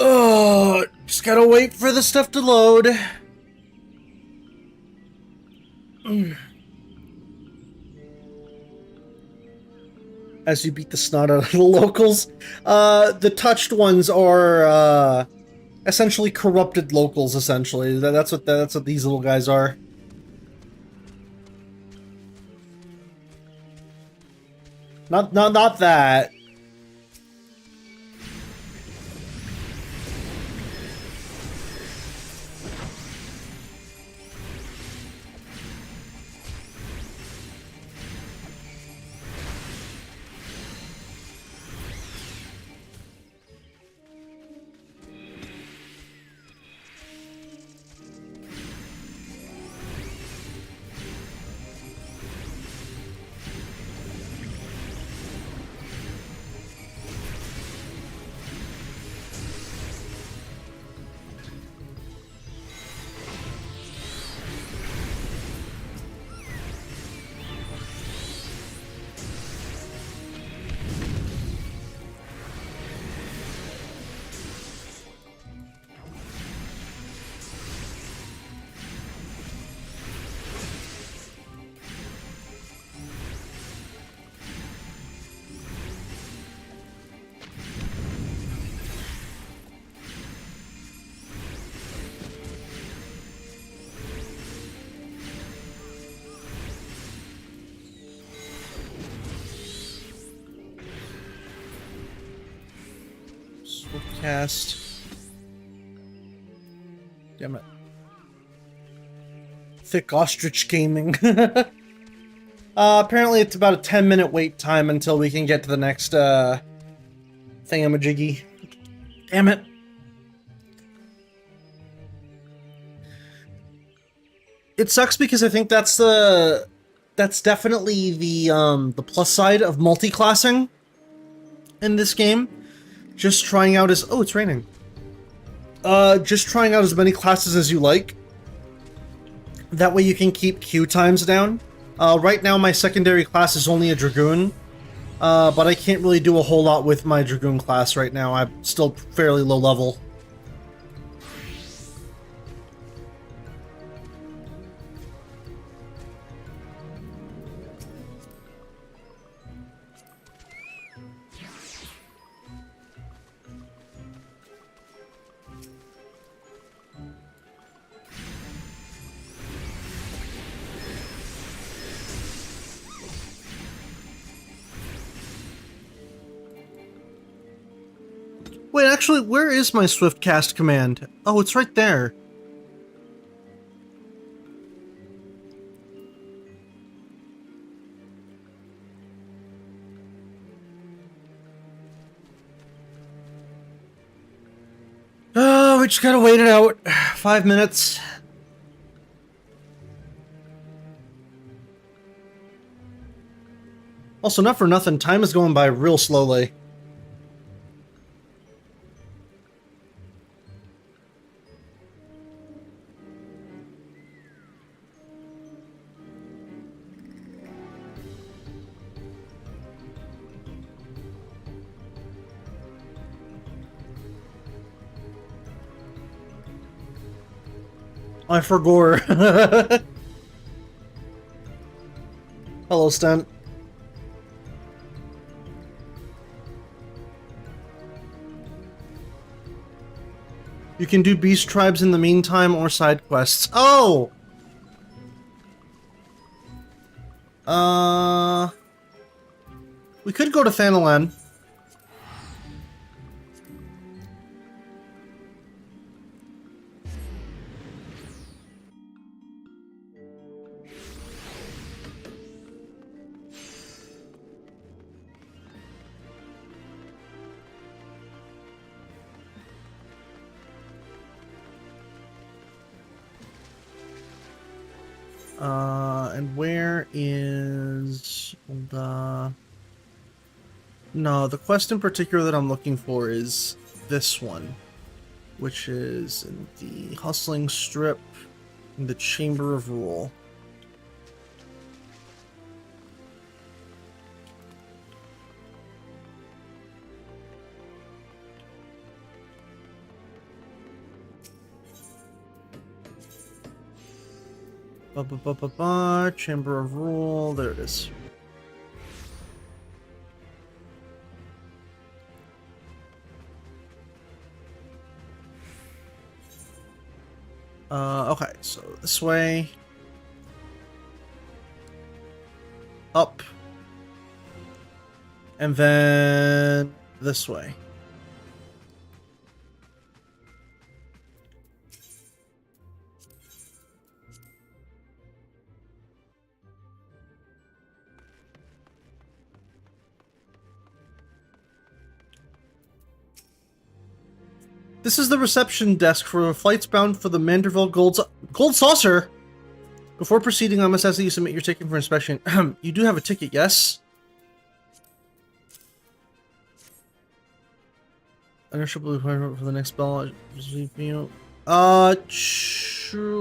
Oh, just gotta wait for the stuff to load. As you beat the snot out of the locals. The touched ones are, essentially corrupted locals, essentially. That's what these little guys are. Not that. Cast. Damn it. Thick ostrich gaming. Apparently it's about a 10-minute wait time until we can get to the next, thingamajiggy. Damn it. It sucks because I think that's definitely the plus side of multi-classing in this game. Just trying out as... Oh, it's raining. Just trying out as many classes as you like. That way you can keep queue times down. Right now my secondary class is only a Dragoon. But I can't really do a whole lot with my Dragoon class right now. I'm still fairly low level. Wait, actually, where is my swift cast command? Oh, it's right there. Oh, we just gotta wait it out. 5 minutes. Also, not for nothing, time is going by real slowly. I forgot. Hello, Stunt. You can do beast tribes in the meantime or side quests. Oh! We could go to Thanalan. And where is the... No, the quest in particular that I'm looking for is this one, which is in the Hustling Strip in the Chamber of Rule. Chamber of Rule, there it is. Okay, so this way. Up. And then this way. This is the reception desk for flights bound for the Manderville Gold Saucer. Before proceeding, I must ask that you submit your ticket for inspection. You do have a ticket, yes? Ownership will be required for the next bell. Sure.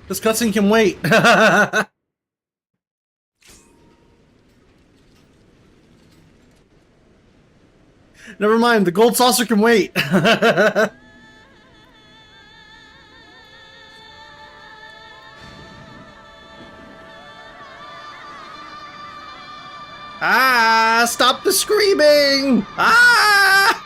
This cutscene can wait. Never mind, the gold saucer can wait. Ah, stop the screaming! Ah!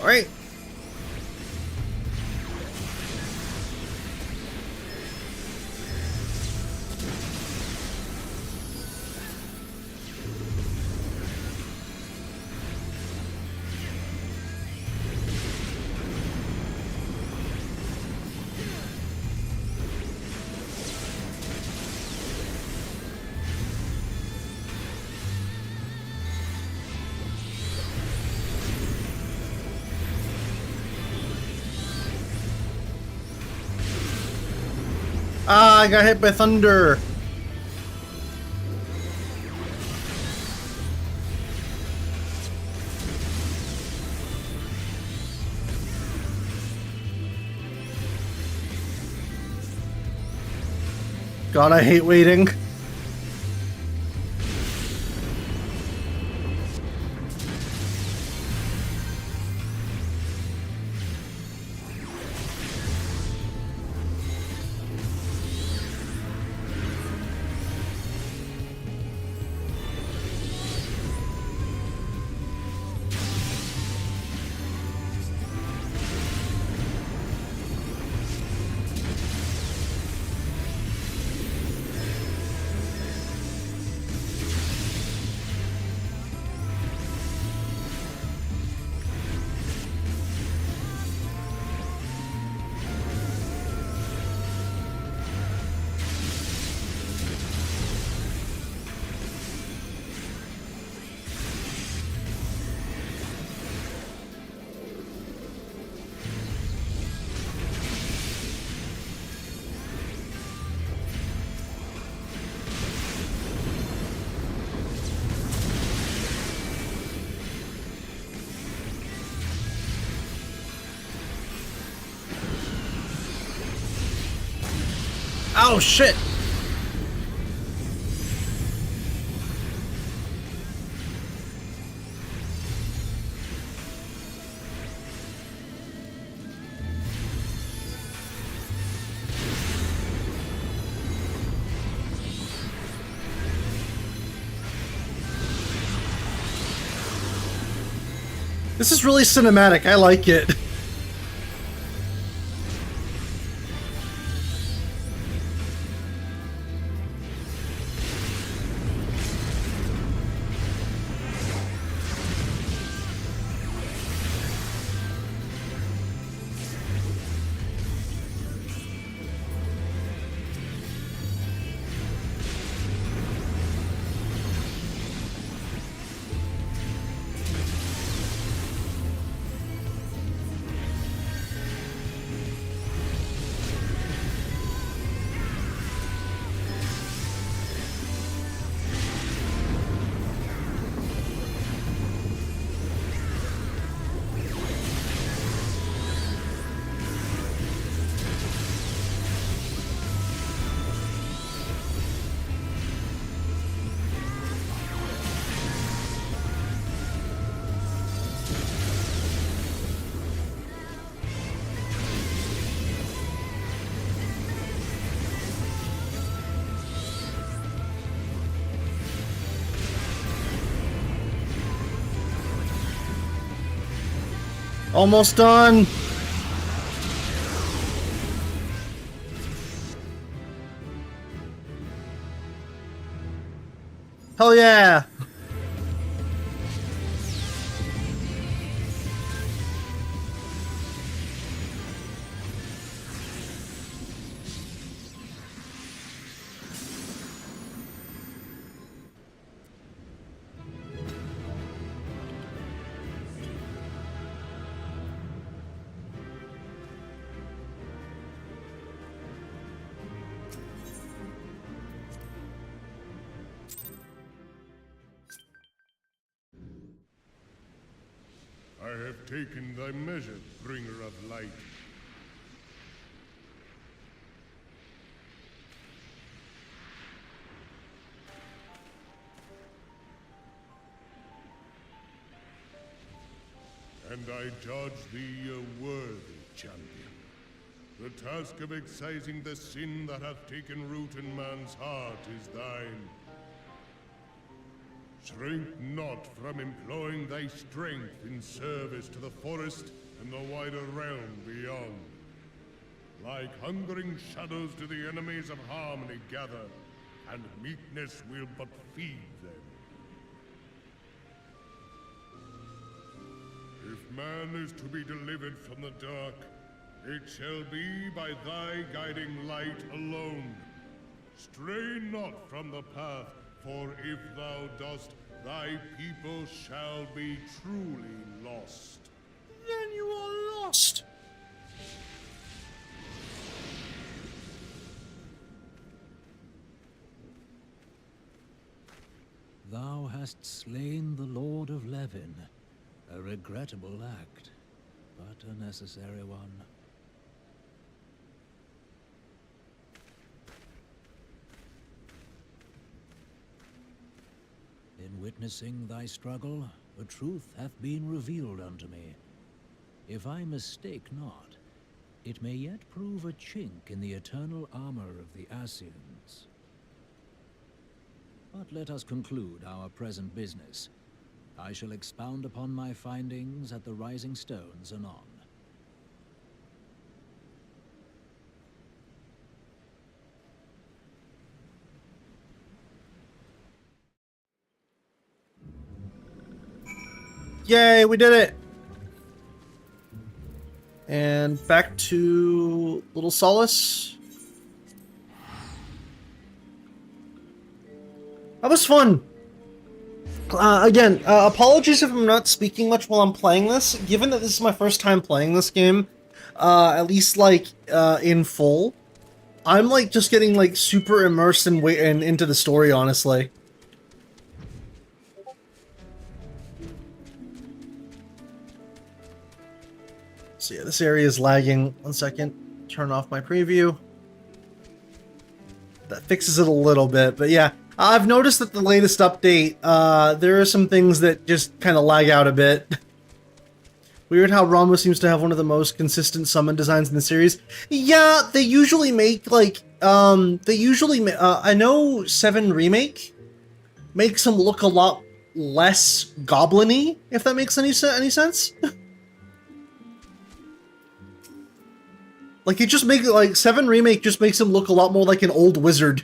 All right. Ah, I got hit by thunder. God, I hate waiting. Oh, shit! This is really cinematic. I like it. Almost done. Hell yeah. I have taken thy measure, bringer of light. And I judge thee a worthy champion. The task of excising the sin that hath taken root in man's heart is thine. Shrink not from employing thy strength in service to the forest and the wider realm beyond. Like hungering shadows do the enemies of harmony gather, and meekness will but feed them. If man is to be delivered from the dark, it shall be by thy guiding light alone. Stray not from the path, for if thou dost, thy people shall be truly lost. Then you are lost. Thou hast slain the Lord of Levin. A regrettable act, but a necessary one. In witnessing thy struggle, a truth hath been revealed unto me. If I mistake not, it may yet prove a chink in the eternal armor of the Assyrians. But let us conclude our present business. I shall expound upon my findings at the Rising Stones anon. Yay, we did it! And back to Little Solace. That was fun! Again, apologies if I'm not speaking much while I'm playing this. Given that this is my first time playing this game, at least, like, in full, I'm, like, just getting, like, super immersed and into the story, honestly. So yeah, this area is lagging. 1 second. Turn off my preview. that fixes it a little bit. But yeah, I've noticed that the latest update, there are some things that just kind of lag out a bit. Weird how Ramu seems to have one of the most consistent summon designs in the series. Yeah, they usually make, like, I know 7 Remake makes them look a lot less goblin-y, if that makes any sense. Like, it just makes, like, 7 Remake just makes him look a lot more like an old wizard.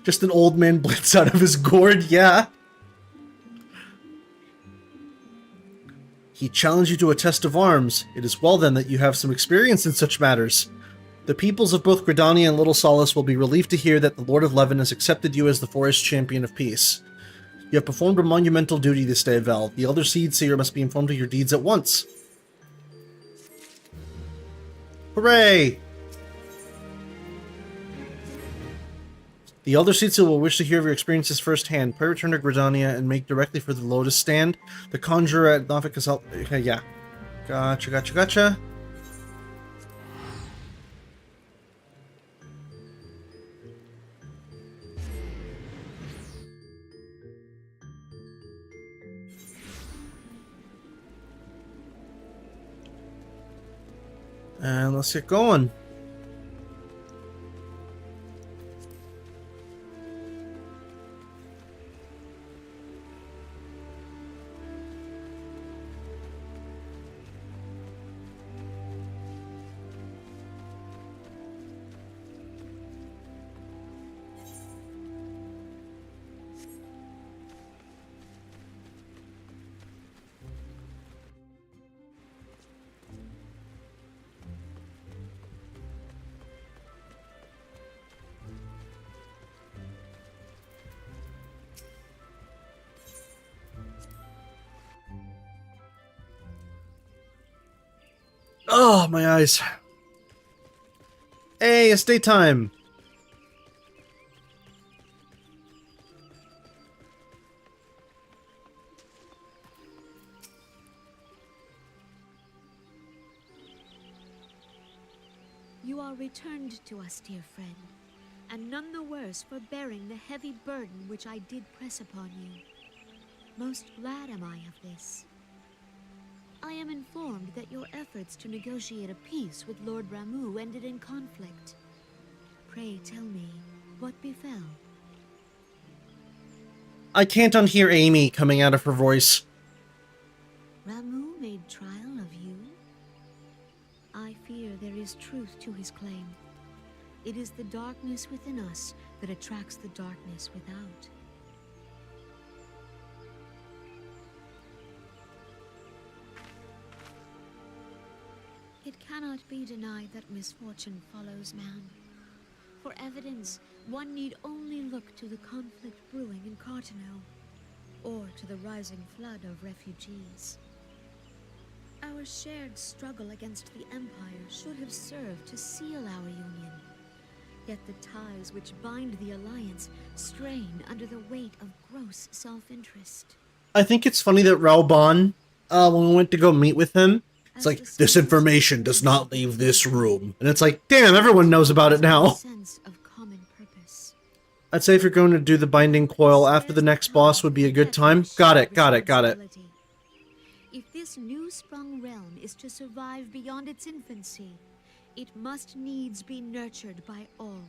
Just an old man blitz out of his gourd, yeah. He challenged you to a test of arms. It is well then that you have some experience in such matters. The peoples of both Gridania and Little Solace will be relieved to hear that the Lord of Levin has accepted you as the Forest Champion of Peace. You have performed a monumental duty this day, Vel. The Elder Seed Seer must be informed of your deeds at once. Hooray! The Elder Seed Seer will wish to hear of your experiences firsthand. Pray return to Gridania and make directly for the Lotus Stand. The Conjurer at Nothic Assault. Okay, yeah. Gotcha. And let's get going. Oh, my eyes. Hey, it's daytime. You are returned to us, dear friend, and none the worse for bearing the heavy burden which I did press upon you. Most glad am I of this. I am informed that your efforts to negotiate a peace with Lord Ramu ended in conflict. Pray tell me, what befell? I can't unhear Amy coming out of her voice. Ramu made trial of you? I fear there is truth to his claim. It is the darkness within us that attracts the darkness without. It cannot be denied that misfortune follows man. For evidence, one need only look to the conflict brewing in Cartano, or to the rising flood of refugees. Our shared struggle against the Empire should have served to seal our union. Yet the ties which bind the Alliance strain under the weight of gross self-interest. I think it's funny that Raoban, when we went to go meet with him, it's like, this information does not leave this room. And it's like, damn, everyone knows about it now. Sense of common purpose. I'd say if you're going to do the binding coil after the next boss would be a good time. Got it. If this new-sprung realm is to survive beyond its infancy, it must needs be nurtured by all.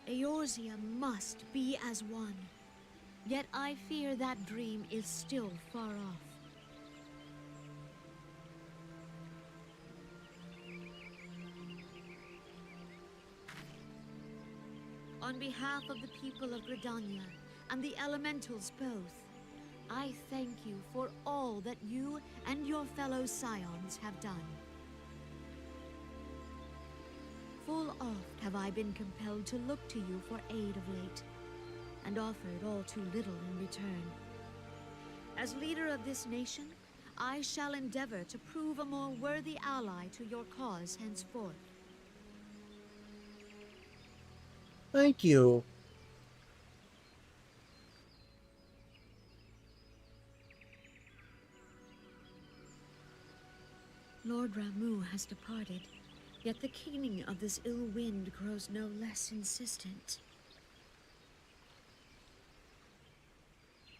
Eorzea must be as one. Yet I fear that dream is still far off. On behalf of the people of Gridania and the elementals both, I thank you for all that you and your fellow scions have done. Full oft have I been compelled to look to you for aid of late, and offered all too little in return. As leader of this nation, I shall endeavor to prove a more worthy ally to your cause henceforth. Thank you. Lord Ramu has departed, yet the keening of this ill wind grows no less insistent.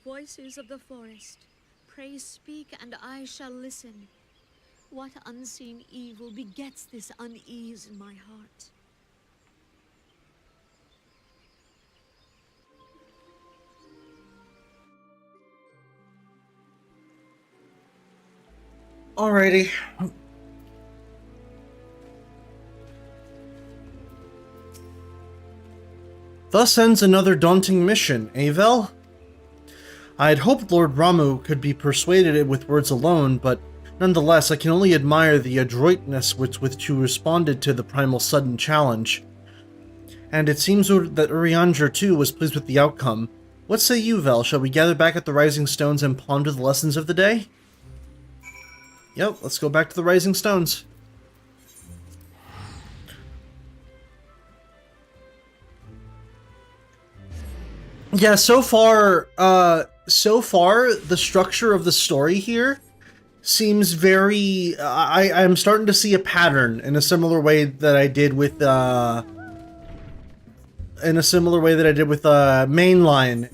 Voices of the forest, pray speak and I shall listen. What unseen evil begets this unease in my heart? Alrighty. Thus ends another daunting mission, eh, Vel? I had hoped Lord Ramu could be persuaded with words alone, but nonetheless I can only admire the adroitness with which you responded to the primal sudden challenge. And it seems that Urianger too was pleased with the outcome. What say you, Vel? Shall we gather back at the Rising Stones and ponder the lessons of the day? Yep, let's go back to the Rising Stones. Yeah, so far, the structure of the story here seems very... I'm starting to see a pattern in a similar way that I did with, mainline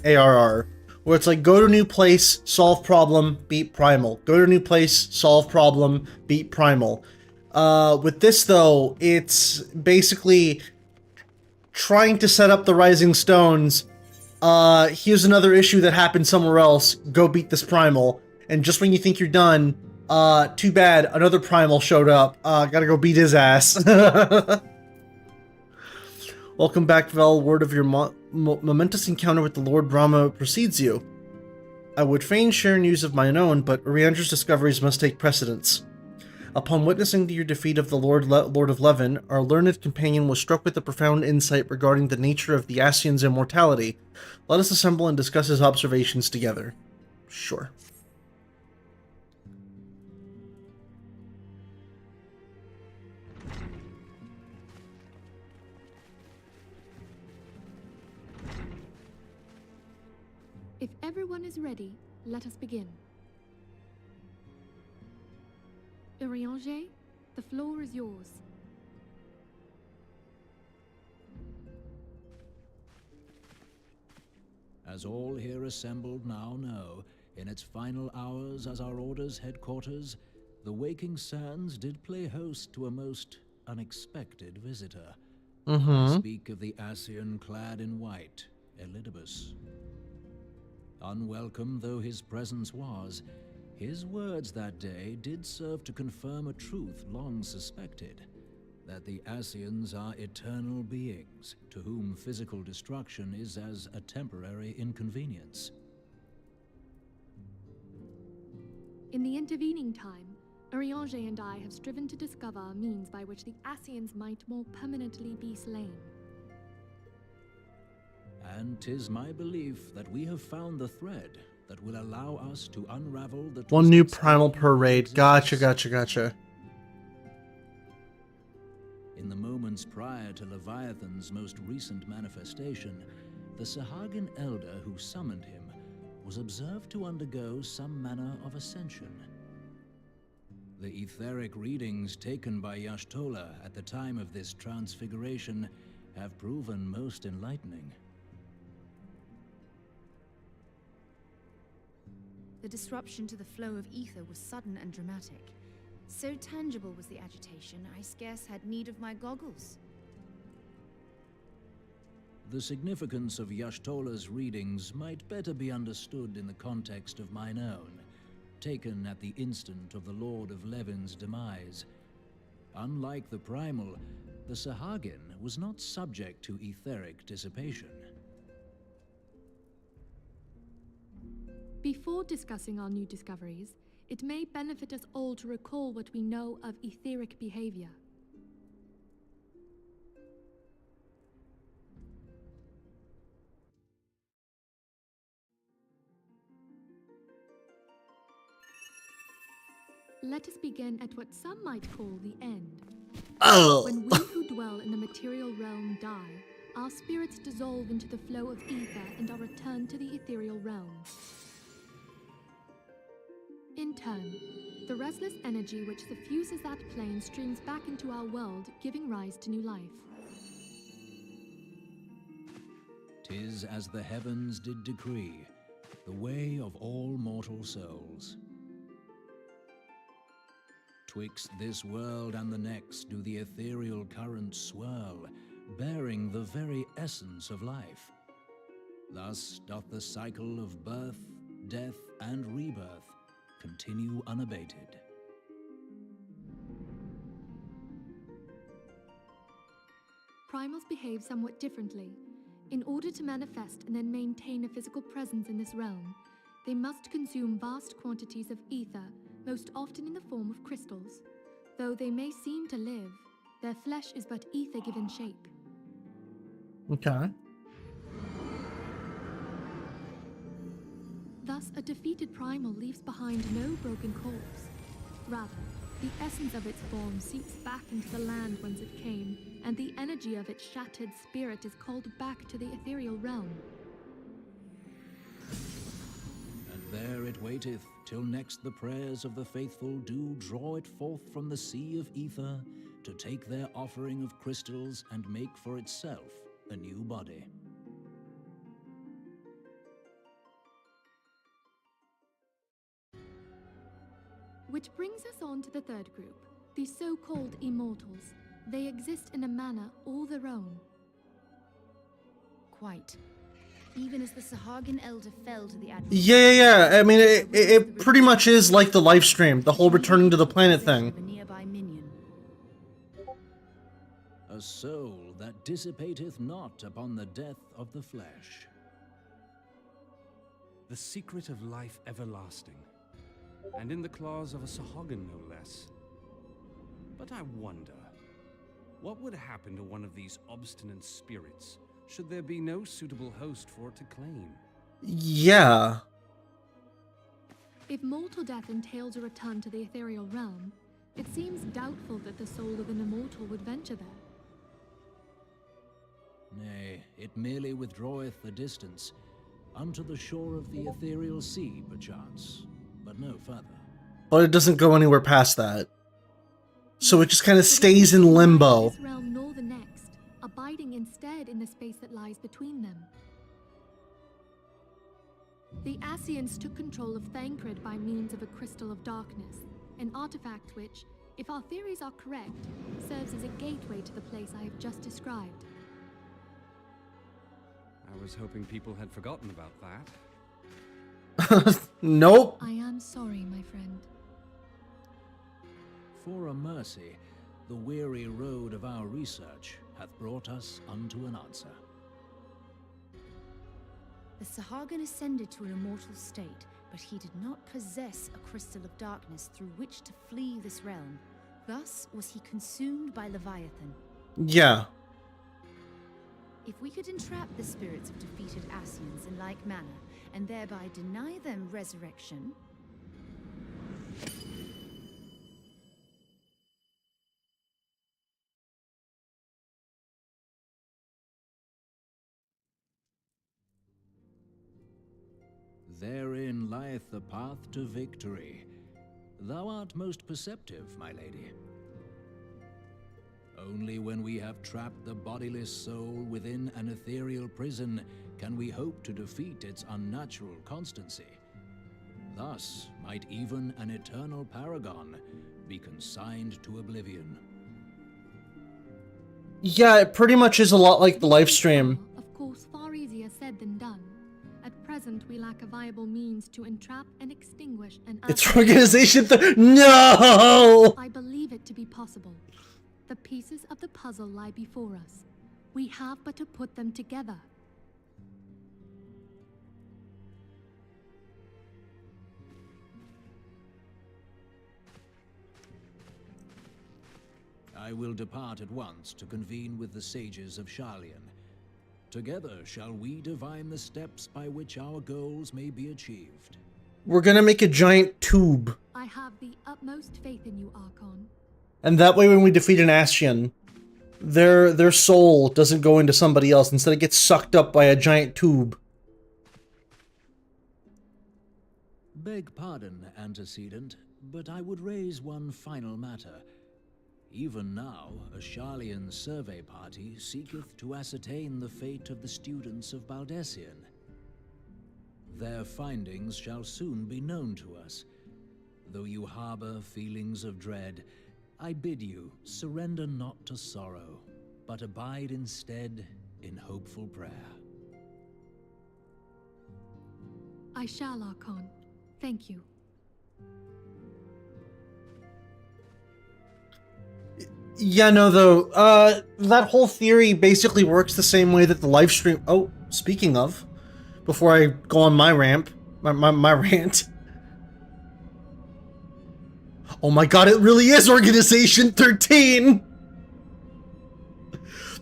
ARR, where it's like, go to new place, solve problem, beat primal. Go to new place, solve problem, beat primal. With this, though, it's basically trying to set up the Rising Stones. Here's another issue that happened somewhere else, go beat this primal. And just when you think you're done, too bad, another primal showed up. Gotta go beat his ass. Welcome back, Vel. Word of your momentous encounter with the Lord Brahma precedes you. I would fain share news of mine own, but Urianger's discoveries must take precedence. Upon witnessing your defeat of the Lord of Levin, our learned companion was struck with a profound insight regarding the nature of the Ascian's immortality. Let us assemble and discuss his observations together. Sure. If everyone is ready, let us begin. Urianger, the floor is yours. As all here assembled now know, in its final hours as our Order's headquarters, the Waking Sands did play host to a most unexpected visitor. I speak of the Ascian clad in white, Elidibus. Unwelcome though his presence was, his words that day did serve to confirm a truth long suspected, that the Ascians are eternal beings, to whom physical destruction is as a temporary inconvenience. In the intervening time, Urianger and I have striven to discover a means by which the Ascians might more permanently be slain. And 'tis my belief that we have found the thread that will allow us to unravel the... One new primal per raid. Gotcha. In the moments prior to Leviathan's most recent manifestation, the Sahagin elder who summoned him was observed to undergo some manner of ascension. The etheric readings taken by Y'shtola at the time of this transfiguration have proven most enlightening. The disruption to the flow of ether was sudden and dramatic. So tangible was the agitation, I scarce had need of my goggles. The significance of Y'shtola's readings might better be understood in the context of mine own, taken at the instant of the Lord of Levin's demise. Unlike the primal, the Sahagin was not subject to etheric dissipation. Before discussing our new discoveries, it may benefit us all to recall what we know of etheric behavior. Let us begin at what some might call the end. When we who dwell in the material realm die, our spirits dissolve into the flow of ether and are returned to the ethereal realm. In turn, the restless energy which suffuses that plane streams back into our world, giving rise to new life. 'Tis as the heavens did decree, the way of all mortal souls. Twixt this world and the next do the ethereal currents swirl, bearing the very essence of life. Thus doth the cycle of birth, death, and rebirth continue unabated. Primals behave somewhat differently. In order to manifest and then maintain a physical presence in this realm, they must consume vast quantities of ether, most often in the form of crystals. Though they may seem to live, their flesh is but ether given shape. Okay. Thus, a defeated primal leaves behind no broken corpse. Rather, the essence of its form seeps back into the land whence it came, and the energy of its shattered spirit is called back to the ethereal realm. And there it waiteth, till next the prayers of the faithful do draw it forth from the sea of ether, to take their offering of crystals and make for itself a new body. Which brings us on to the third group, the so-called immortals. They exist in a manner all their own. Quite. Even as the Sahagin Elder fell to the Admiral. Yeah. I mean, it pretty much is like the live stream, the whole returning to the planet thing. Of a nearby minion. A soul that dissipateth not upon the death of the flesh. The secret of life everlasting, and in the claws of a Sahagin no less. But I wonder, what would happen to one of these obstinate spirits, should there be no suitable host for it to claim? Yeah. If mortal death entails a return to the ethereal realm, it seems doubtful that the soul of an immortal would venture there. Nay, it merely withdraweth the distance, unto the shore of the ethereal sea, perchance, but no further. But it doesn't go anywhere past that. So it just kind of stays in limbo. This realm nor the next, abiding instead in the space that lies between them. The Ascians took control of Thancred by means of a crystal of darkness, an artifact which, if our theories are correct, serves as a gateway to the place I have just described. I was hoping people had forgotten about that. Nope. I am sorry, my friend. For a mercy, the weary road of our research hath brought us unto an answer. The Sahagin ascended to an immortal state, but he did not possess a crystal of darkness through which to flee this realm. Thus was he consumed by Leviathan. Yeah. If we could entrap the spirits of defeated Ascians in like manner, and thereby deny them resurrection... Therein lieth the path to victory. Thou art most perceptive, my lady. Only when we have trapped the bodiless soul within an ethereal prison can we hope to defeat its unnatural constancy. Thus might even an eternal paragon be consigned to oblivion. Yeah, it pretty much is a lot like the live stream. Of course, far easier said than done. At present, we lack a viable means to entrap and extinguish an... It's organization No! I believe it to be possible. The pieces of the puzzle lie before us. We have but to put them together. I will depart at once to convene with the sages of Sharlayan. Together shall we divine the steps by which our goals may be achieved. We're gonna make a giant tube. I have the utmost faith in you, Archon. And that way when we defeat an Ascian, their soul doesn't go into somebody else. Instead it gets sucked up by a giant tube. Beg pardon, antecedent, but I would raise one final matter. Even now, a Sharlayan survey party seeketh to ascertain the fate of the students of Baldessian. Their findings shall soon be known to us. Though you harbor feelings of dread, I bid you surrender not to sorrow, but abide instead in hopeful prayer. I shall, Archon. Thank you. Yeah, no, though, that whole theory basically works the same way that the live stream... Oh, speaking of, before I go on my rant... Oh my god, it really is Organization 13!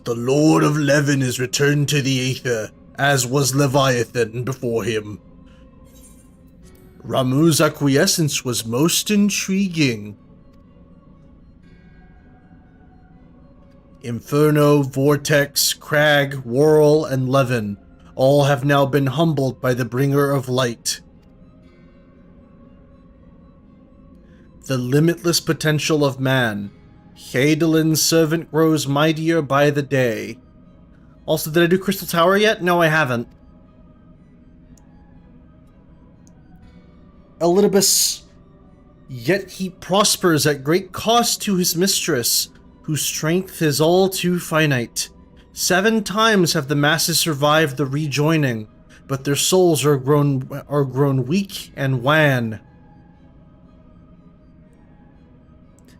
The Lord of Levin is returned to the Aether, as was Leviathan before him. Ramuh's acquiescence was most intriguing. Inferno, Vortex, Crag, Whirl, and Levin all have now been humbled by the Bringer of Light. The limitless potential of man. Heidelin's servant grows mightier by the day. Also, did I do Crystal Tower yet? No, I haven't. Elidibus, yet he prospers at great cost to his mistress, whose strength is all too finite. 7 times have the masses survived the rejoining, but their souls are grown weak and wan.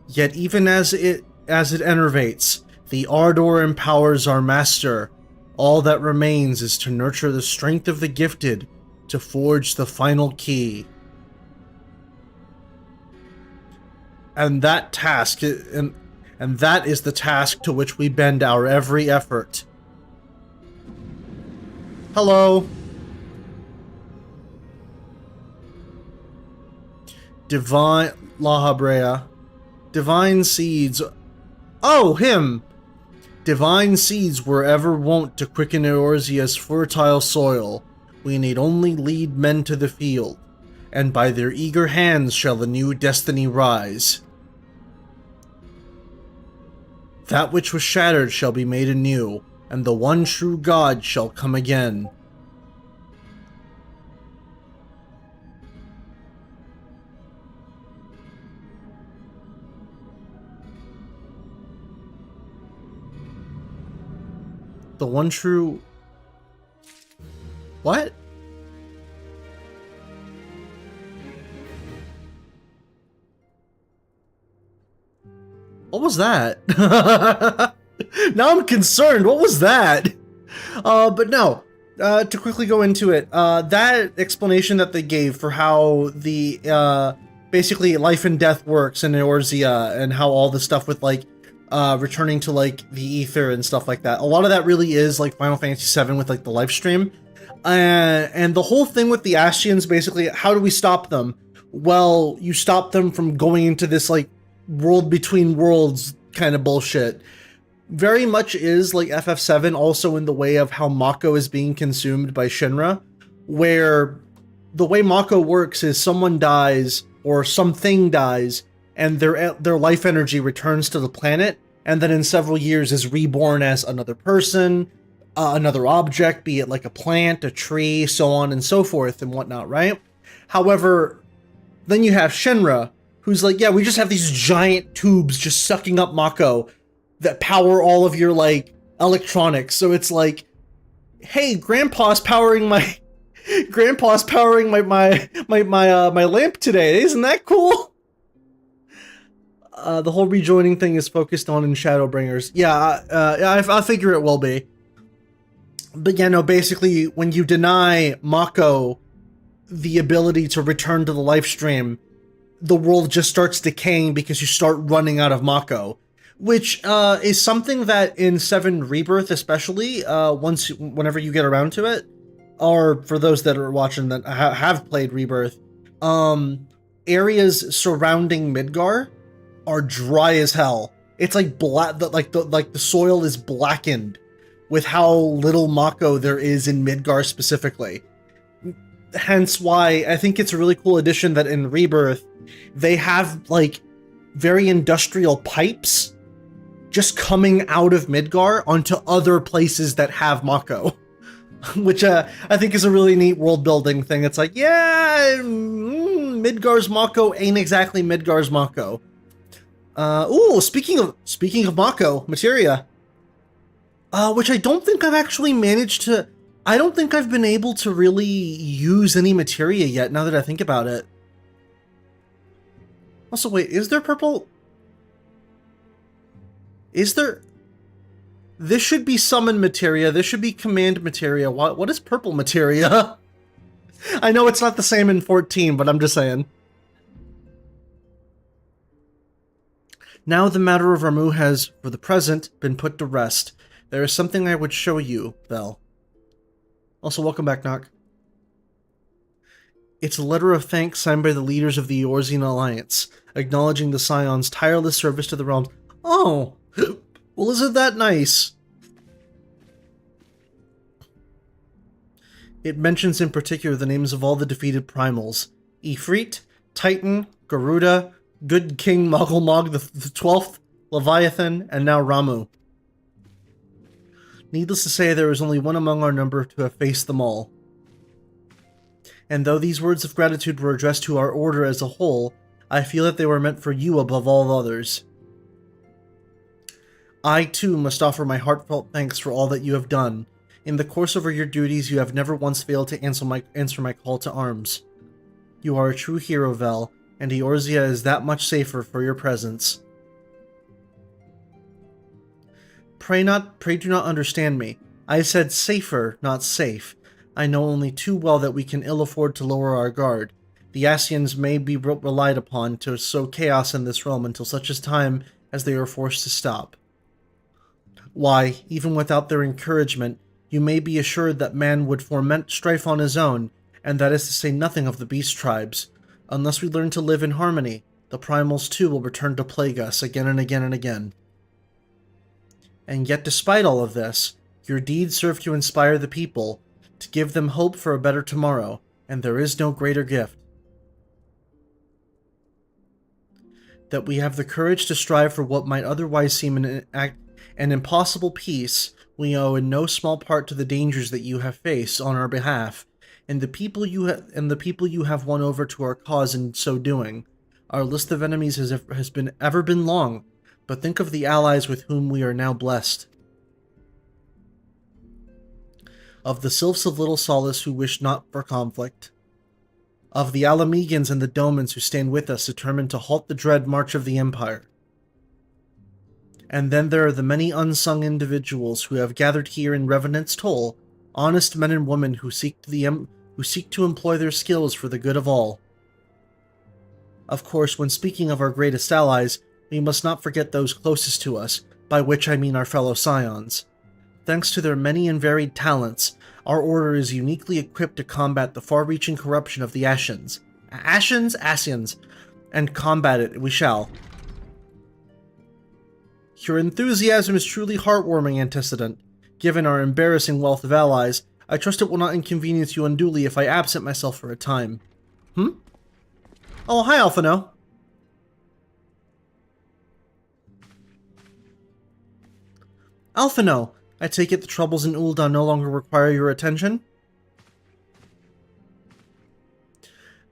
Yet even as it enervates, the ardor empowers our master. All that remains is to nurture the strength of the gifted, to forge the final key. And that task, and that is the task to which we bend our every effort. Hello. Divine La Habrea. Divine seeds. Oh, him! Divine seeds were ever wont to quicken Eorzea's fertile soil. We need only lead men to the field, and by their eager hands shall the new destiny rise. That which was shattered shall be made anew, and the one true God shall come again. The one true... What? What was that? Now I'm concerned. What was that? But no. To quickly go into it, that explanation that they gave for how the basically life and death works in Eorzea and how all the stuff with like returning to like the ether and stuff like that. A lot of that really is like Final Fantasy VII with like the live stream. And the whole thing with the Ascians, basically, how do we stop them? Well, you stop them from going into this like world between worlds kind of bullshit. Very much is like FF7 also in the way of how Mako is being consumed by Shinra, where the way Mako works is someone dies or something dies and their life energy returns to the planet and then in several years is reborn as another person, another object, be it like a plant, a tree, so on and so forth and whatnot, right? However, then you have Shinra, who's like, yeah, we just have these giant tubes just sucking up Mako that power all of your, like, electronics. So it's like, hey, Grandpa's powering my... Grandpa's powering my lamp today. Isn't that cool? The whole rejoining thing is focused on in Shadowbringers. Yeah, I figure it will be. But yeah, no, basically, when you deny Mako the ability to return to the live stream, the world just starts decaying because you start running out of Mako, which is something that in 7 Rebirth, especially whenever you get around to it, or for those that are watching that have played Rebirth, areas surrounding Midgar are dry as hell. It's like the soil is blackened with how little Mako there is in Midgar specifically. hence why I think it's a really cool addition that in Rebirth, they have, like, very industrial pipes just coming out of Midgar onto other places that have Mako. Which I think is a really neat world-building thing. It's like, yeah, Midgar's Mako ain't exactly Midgar's Mako. Ooh, speaking of Mako, materia. Which I don't think I've actually managed to... I don't think I've been able to really use any materia yet, now that I think about it. Also, wait, is there purple... Is there... This should be summon materia, this should be command materia. What is purple materia? I know it's not the same in 14, but I'm just saying. Now the matter of Ramuh has, for the present, been put to rest. There is something I would show you, Vel. Also, welcome back, Nock. It's a letter of thanks signed by the leaders of the Eorzean Alliance, acknowledging the Scion's tireless service to the realms. Oh! Well, isn't that nice? It mentions in particular the names of all the defeated primals. Ifrit, Titan, Garuda, Good King Mogulmog the 12th, Leviathan, and now Ramuh. Needless to say, there is only one among our number to have faced them all. And though these words of gratitude were addressed to our order as a whole, I feel that they were meant for you above all others. I, too, must offer my heartfelt thanks for all that you have done. In the course of your duties, you have never once failed to answer my call to arms. You are a true hero, Vel, and Eorzea is that much safer for your presence. Pray do not understand me. I said safer, not safe. I know only too well that we can ill afford to lower our guard. The Ascians may be relied upon to sow chaos in this realm until such a time as they are forced to stop. Why, even without their encouragement, you may be assured that man would foment strife on his own, and that is to say nothing of the beast tribes. Unless we learn to live in harmony, the primals too will return to plague us again and again and again. And yet despite all of this, your deeds serve to inspire the people, to give them hope for a better tomorrow, and there is no greater gift. That we have the courage to strive for what might otherwise seem an impossible peace, we owe in no small part to the dangers that you have faced on our behalf, and the people you have won over to our cause in so doing. Our list of enemies has ever been long, but think of the allies with whom we are now blessed. Of the sylphs of Little Solace who wish not for conflict. Of the Alamegans and the Domans who stand with us, determined to halt the dread march of the Empire. And then there are the many unsung individuals who have gathered here in Revenant's Toll, honest men and women who seek to employ their skills for the good of all. Of course, when speaking of our greatest allies, we must not forget those closest to us, by which I mean our fellow Scions. Thanks to their many and varied talents, our order is uniquely equipped to combat the far-reaching corruption of the Ascians, and combat it we shall. Your enthusiasm is truly heartwarming, Antecedent. Given our embarrassing wealth of allies, I trust it will not inconvenience you unduly if I absent myself for a time. Oh, hi, Alphino. Alphino, I take it the troubles in Ul'Dah no longer require your attention?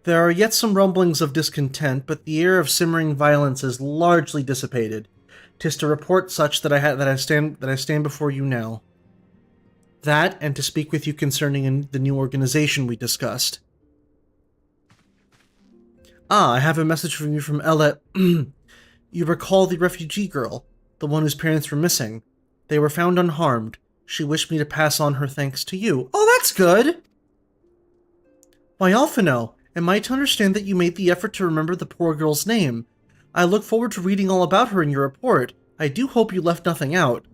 There are yet some rumblings of discontent, but the air of simmering violence is largely dissipated. 'Tis to report such that I stand before you now. That, and to speak with you concerning the new organization we discussed. Ah, I have a message from you from Ella. You recall the refugee girl, the one whose parents were missing. They were found unharmed. She wished me to pass on her thanks to you. Oh, that's good! Why, Alphino, am I to understand that you made the effort to remember the poor girl's name? I look forward to reading all about her in your report. I do hope you left nothing out.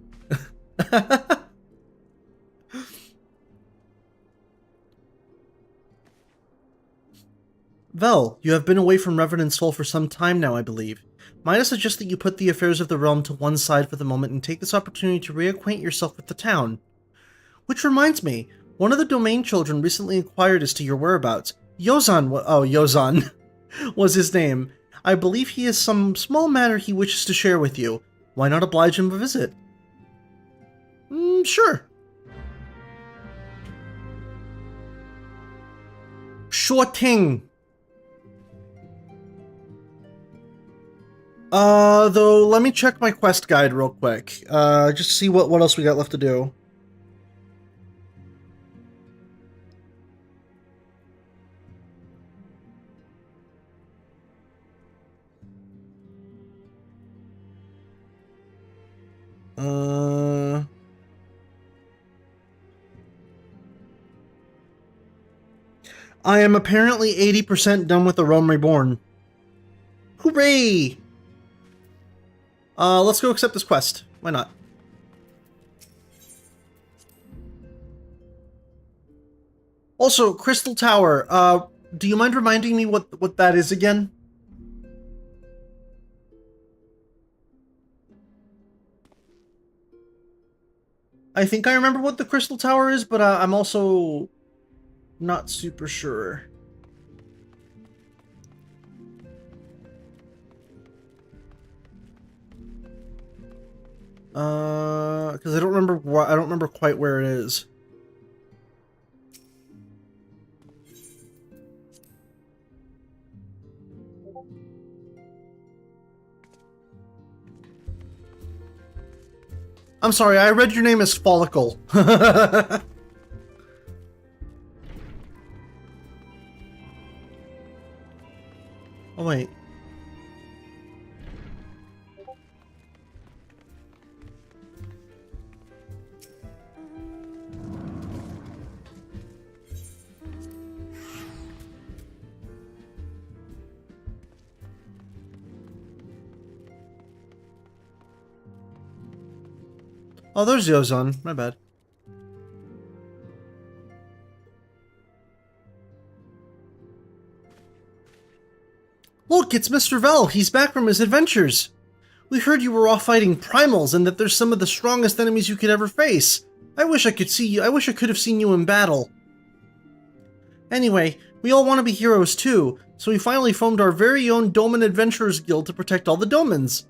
Vel, you have been away from Revenant's Toll for some time now, I believe. Might I suggest that you put the affairs of the realm to one side for the moment and take this opportunity to reacquaint yourself with the town? Which reminds me, One of the domain children recently inquired as to your whereabouts. Yozan was his name. I believe he has some small matter he wishes to share with you. Why not oblige him a visit? Sure. Sure thing. Though, let me check my quest guide real quick. Just to see what else we got left to do. I am apparently 80% done with A Realm Reborn. Hooray! Let's go accept this quest. Why not? Also, Crystal Tower, do you mind reminding me what that is again? I think I remember what the Crystal Tower is, but I'm also not super sure. Because I don't remember quite where it is. I'm sorry, I read your name as Follicle. Oh, wait. Oh, there's Yozan. My bad. Look, it's Mr. Vel. He's back from his adventures. We heard you were off fighting primals and that they're some of the strongest enemies you could ever face. I wish I could see you. I wish I could have seen you in battle. Anyway, we all want to be heroes too, so we finally formed our very own Doman Adventurers Guild to protect all the Domans.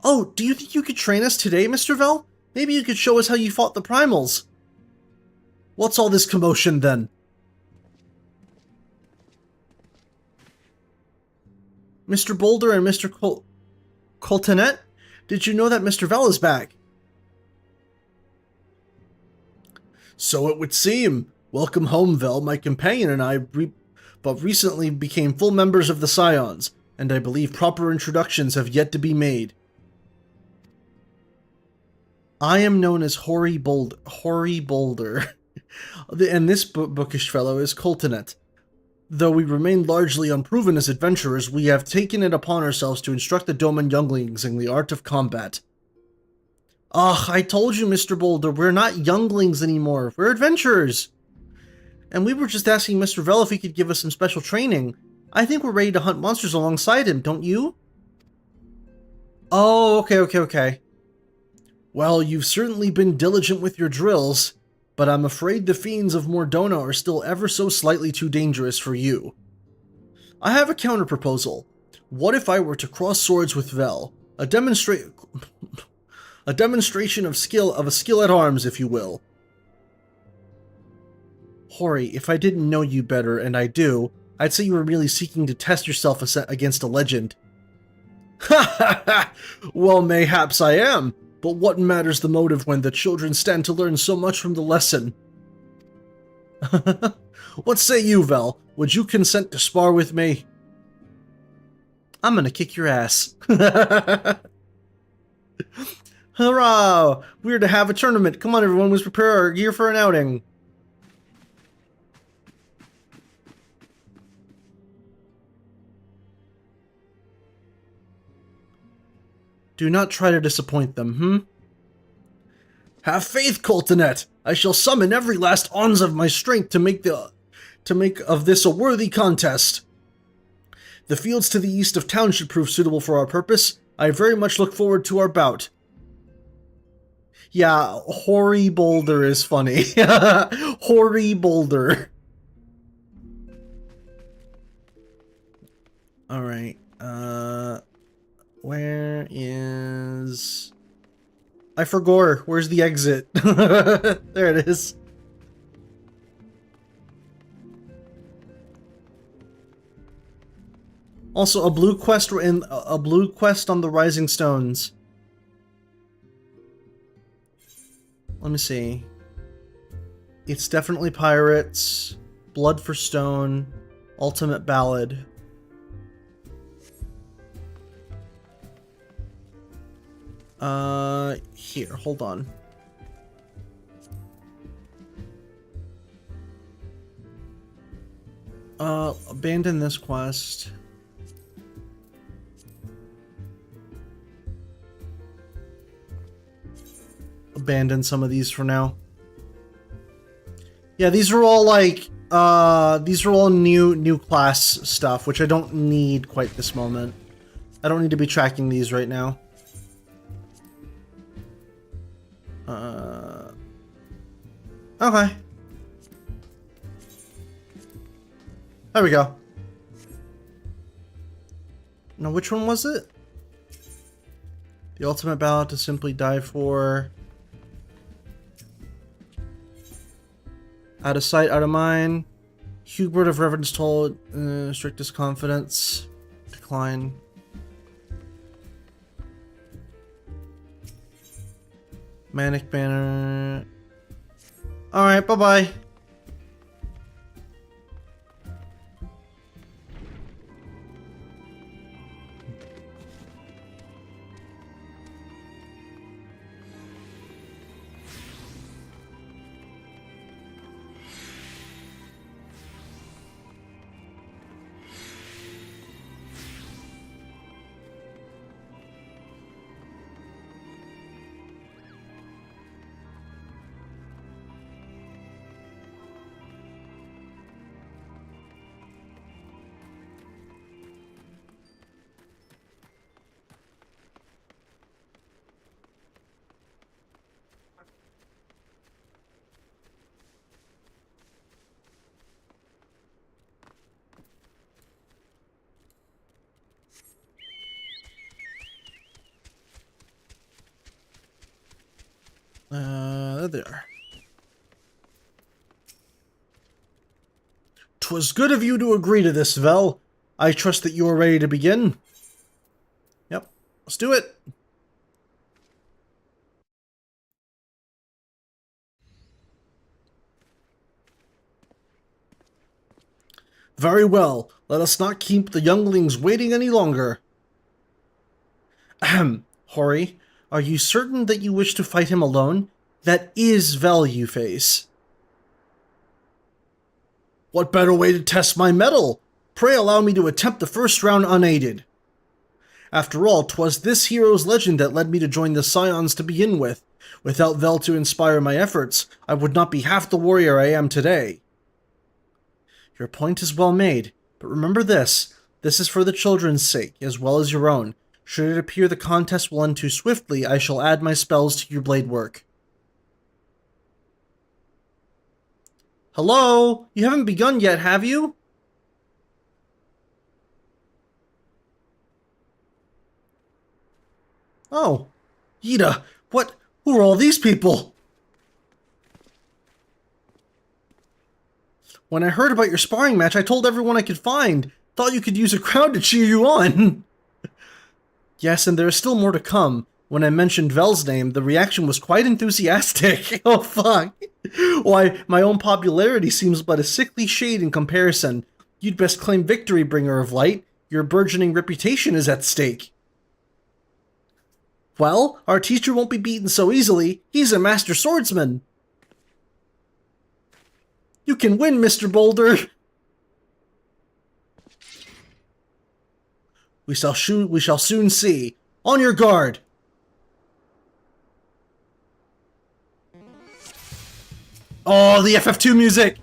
Oh, do you think you could train us today, Mr. Vel? Maybe you could show us how you fought the primals. What's all this commotion then? Mr. Boulder and Mr. Coltonet? Did you know that Mr. Vel is back? So it would seem. Welcome home, Vel. My companion and I but recently became full members of the Scions, and I believe proper introductions have yet to be made. I am known as Hoary Boulder, and this bookish fellow is Coltonet. Though we remain largely unproven as adventurers, we have taken it upon ourselves to instruct the Doman younglings in the art of combat. Ugh, I told you, Mr. Boulder, we're not younglings anymore, we're adventurers! And we were just asking Mr. Vel if he could give us some special training. I think we're ready to hunt monsters alongside him, don't you? Oh, okay. Well, you've certainly been diligent with your drills, but I'm afraid the fiends of Mordona are still ever so slightly too dangerous for you. I have a counter-proposal. What if I were to cross swords with Vel? A demonstration of a skill at arms, if you will. Hori, if I didn't know you better, and I do, I'd say you were merely seeking to test yourself against a legend. Ha ha ha! Well, mayhaps I am. But what matters the motive when the children stand to learn so much from the lesson? What say you, Vel? Would you consent to spar with me? I'm gonna kick your ass. Hurrah! We're to have a tournament. Come on, everyone, let's prepare our gear for an outing. Do not try to disappoint them, Have faith, Coltonet! I shall summon every last ounce of my strength to make of this a worthy contest. The fields to the east of town should prove suitable for our purpose. I very much look forward to our bout. Yeah, Hoary Boulder is funny. Hoary Boulder. Alright, where is... I forgot. Where's the exit? There it is. Also, a blue quest on the Rising Stones. Let me see. It's definitely pirates. Blood for Stone. Ultimate Ballad. Here, hold on. Abandon this quest. Abandon some of these for now. Yeah, these are all like, these are all new class stuff, which I don't need quite this moment. I don't need to be tracking these right now. Okay. There we go. Now, which one was it? The ultimate ballot to simply die for. Out of sight, out of mind. Hubert of Reverence told. Strictest confidence. Decline. Manic Banner. Alright, bye-bye. There. 'Twas good of you to agree to this, Vel. I trust that you are ready to begin. Yep, let's do it. Very well. Let us not keep the younglings waiting any longer. Ahem. Hori, are you certain that you wish to fight him alone? That is Vel you face. What better way to test my mettle? Pray allow me to attempt the first round unaided. After all, 'twas this hero's legend that led me to join the Scions to begin with. Without Vel to inspire my efforts, I would not be half the warrior I am today. Your point is well made, but remember this. This is for the children's sake, as well as your own. Should it appear the contest will end too swiftly, I shall add my spells to your blade work. Hello? You haven't begun yet, have you? Oh. Yida, what? Who are all these people? When I heard about your sparring match, I told everyone I could find. Thought you could use a crowd to cheer you on. Yes, and there is still more to come. When I mentioned Vel's name, the reaction was quite enthusiastic. Oh, fuck. Why, my own popularity seems but a sickly shade in comparison. You'd best claim victory, Bringer of Light. Your burgeoning reputation is at stake. Well, our teacher won't be beaten so easily. He's a master swordsman. You can win, Mr. Boulder. We shall soon see. On your guard. Oh, the FF2 music!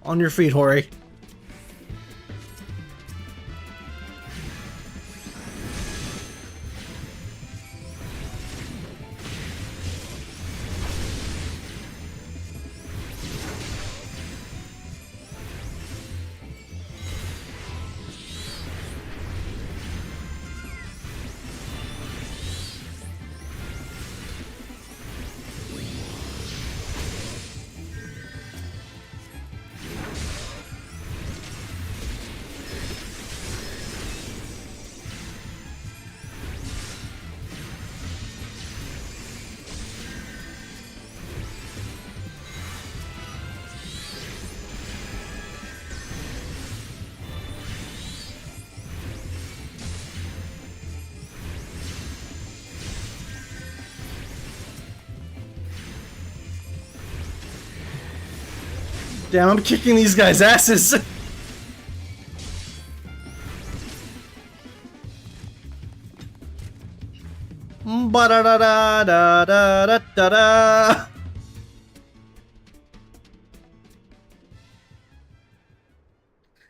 On your feet, Hori. Damn, I'm kicking these guys' asses. Ba-da-da-da-da-da-da-da.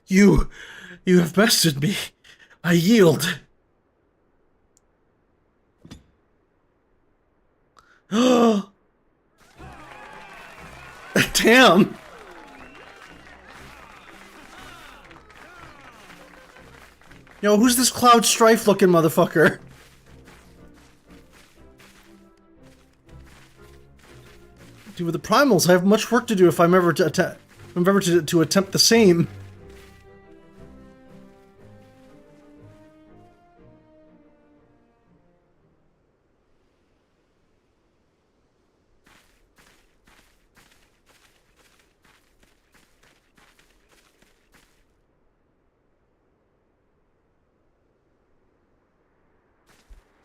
You have bested me. I yield. Damn. Yo, who's this Cloud Strife looking motherfucker? Dude, with the primals, I have much work to do if I'm ever to attempt the same.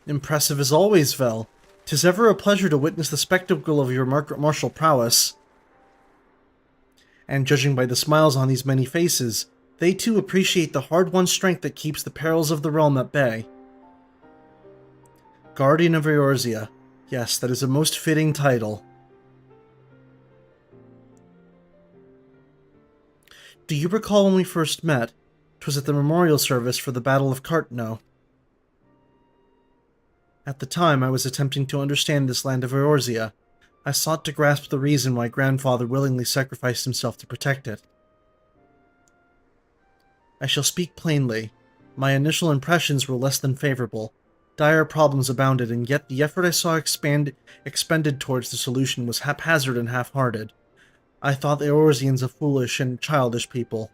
Impressive as always, Vel. 'Tis ever a pleasure to witness the spectacle of your martial prowess. And judging by the smiles on these many faces, they too appreciate the hard-won strength that keeps the perils of the realm at bay. Guardian of Eorzea. Yes, that is a most fitting title. Do you recall when we first met? 'Twas at the memorial service for the Battle of Cartno. At the time, I was attempting to understand this land of Eorzea. I sought to grasp the reason why Grandfather willingly sacrificed himself to protect it. I shall speak plainly. My initial impressions were less than favorable. Dire problems abounded, and yet the effort I saw expended towards the solution was haphazard and half-hearted. I thought the Eorzeans a foolish and childish people.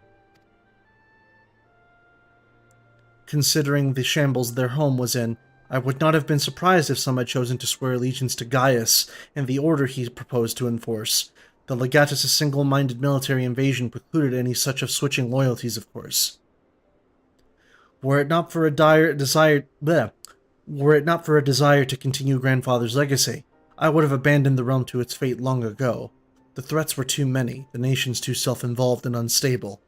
Considering the shambles their home was in, I would not have been surprised if some had chosen to swear allegiance to Gaius and the order he proposed to enforce. The Legatus' single-minded military invasion precluded any such of switching loyalties, of course. Were it not for a desire to continue Grandfather's legacy, I would have abandoned the realm to its fate long ago. The threats were too many, the nations too self-involved and unstable.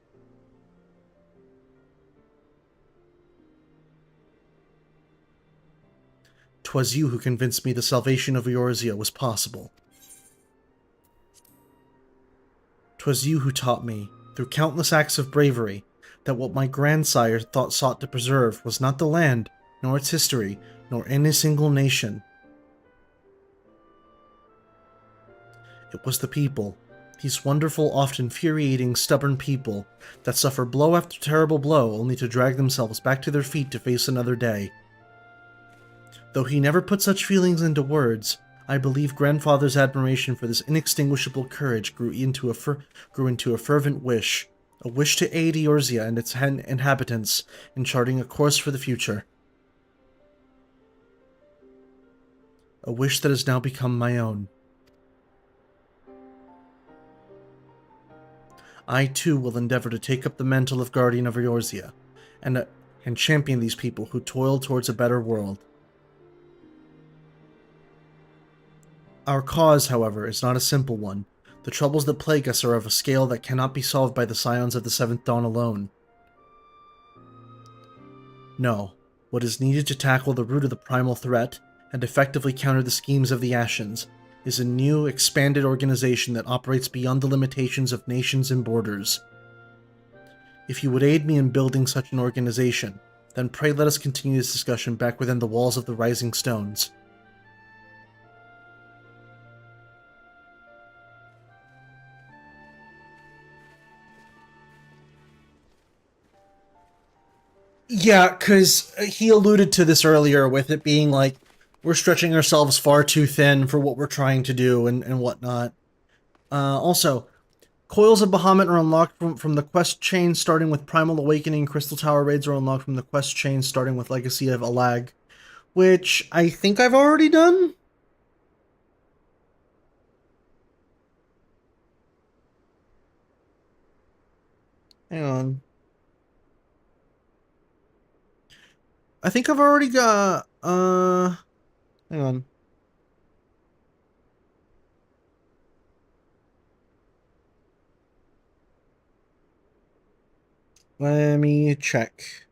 "'Twas you who convinced me the salvation of Eorzea was possible. 'Twas you who taught me, through countless acts of bravery, that what my grandsire sought to preserve was not the land, nor its history, nor any single nation. It was the people, these wonderful, oft infuriating, stubborn people, that suffer blow after terrible blow only to drag themselves back to their feet to face another day. Though he never put such feelings into words, I believe Grandfather's admiration for this inextinguishable courage grew into a fervent wish, a wish to aid Eorzea and its inhabitants in charting a course for the future. A wish that has now become my own. I too will endeavor to take up the mantle of Guardian of Eorzea, and champion these people who toil towards a better world. Our cause, however, is not a simple one. The troubles that plague us are of a scale that cannot be solved by the scions of the Seventh Dawn alone. No. What is needed to tackle the root of the primal threat, and effectively counter the schemes of the Ascians, is a new, expanded organization that operates beyond the limitations of nations and borders. If you would aid me in building such an organization, then pray let us continue this discussion back within the walls of the Rising Stones. Yeah, because he alluded to this earlier with it being like, we're stretching ourselves far too thin for what we're trying to do and whatnot. Also, Coils of Bahamut are unlocked from the quest chain starting with Primal Awakening. Crystal Tower raids are unlocked from the quest chain starting with Legacy of Ul'Dah, which I think I've already done. Hang on. I think I've already got, hang on. Let me check.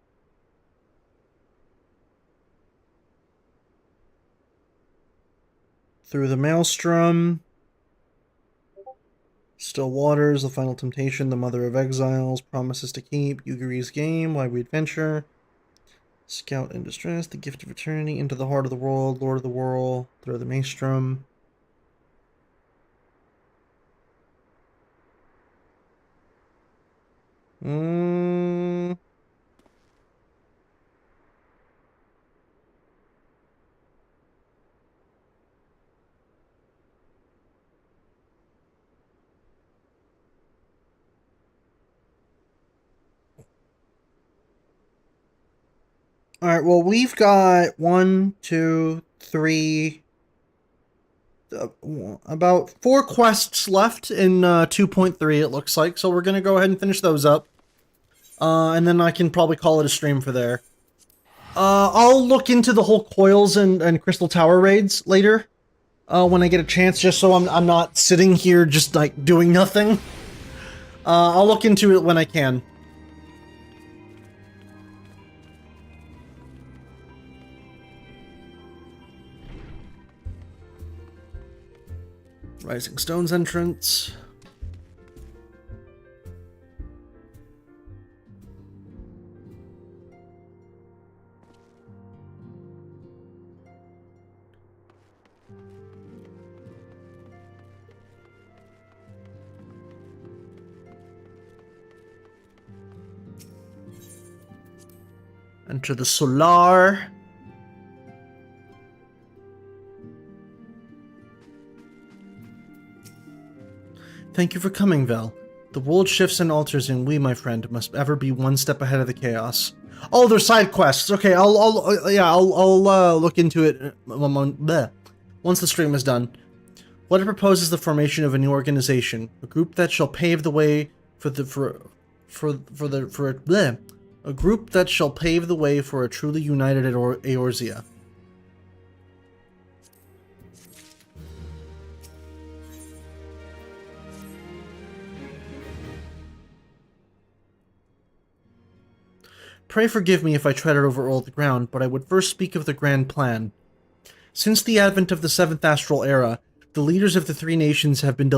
Through the Maelstrom. Still Waters, The Final Temptation, The Mother of Exiles, Promises to Keep, Yuguri's Game, Why We Adventure, Scout in Distress, The Gift of Eternity, Into the Heart of the World, Lord of the World, Through the Maelstrom. Alright, well, we've got 1, 2, 3, about 4 quests left in 2.3, it looks like, so we're going to go ahead and finish those up. And then I can probably call it a stream for there. I'll look into the whole Coils and Crystal Tower raids later, when I get a chance, just so I'm not sitting here just, like, doing nothing. I'll look into it when I can. Rising Stones entrance. Enter the Solar. Thank you for coming, Vel. The world shifts and alters, and we, my friend, must ever be one step ahead of the chaos. Oh, they're side quests. Okay, I'll look into it once the stream is done. What it proposes the formation of a new organization, a group that shall pave the way a group that shall pave the way for a truly united Eorzea. Pray forgive me if I treaded over old ground, but I would first speak of the grand plan. Since the advent of the Seventh Astral Era, the leaders of the three nations have been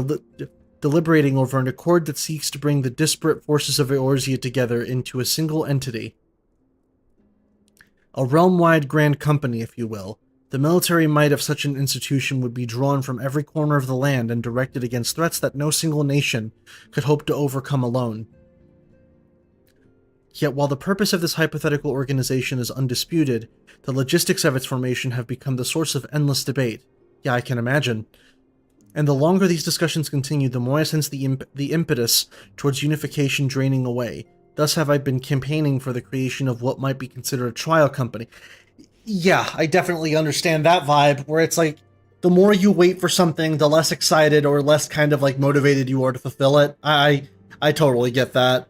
deliberating over an accord that seeks to bring the disparate forces of Eorzea together into a single entity. A realm-wide grand company, if you will. The military might of such an institution would be drawn from every corner of the land and directed against threats that no single nation could hope to overcome alone. Yet while the purpose of this hypothetical organization is undisputed, the logistics of its formation have become the source of endless debate. Yeah, I can imagine. And the longer these discussions continue, the more I sense the impetus towards unification draining away. Thus have I been campaigning for the creation of what might be considered a trial company. Yeah, I definitely understand that vibe, where it's like, the more you wait for something, the less excited or less kind of like motivated you are to fulfill it. I totally get that.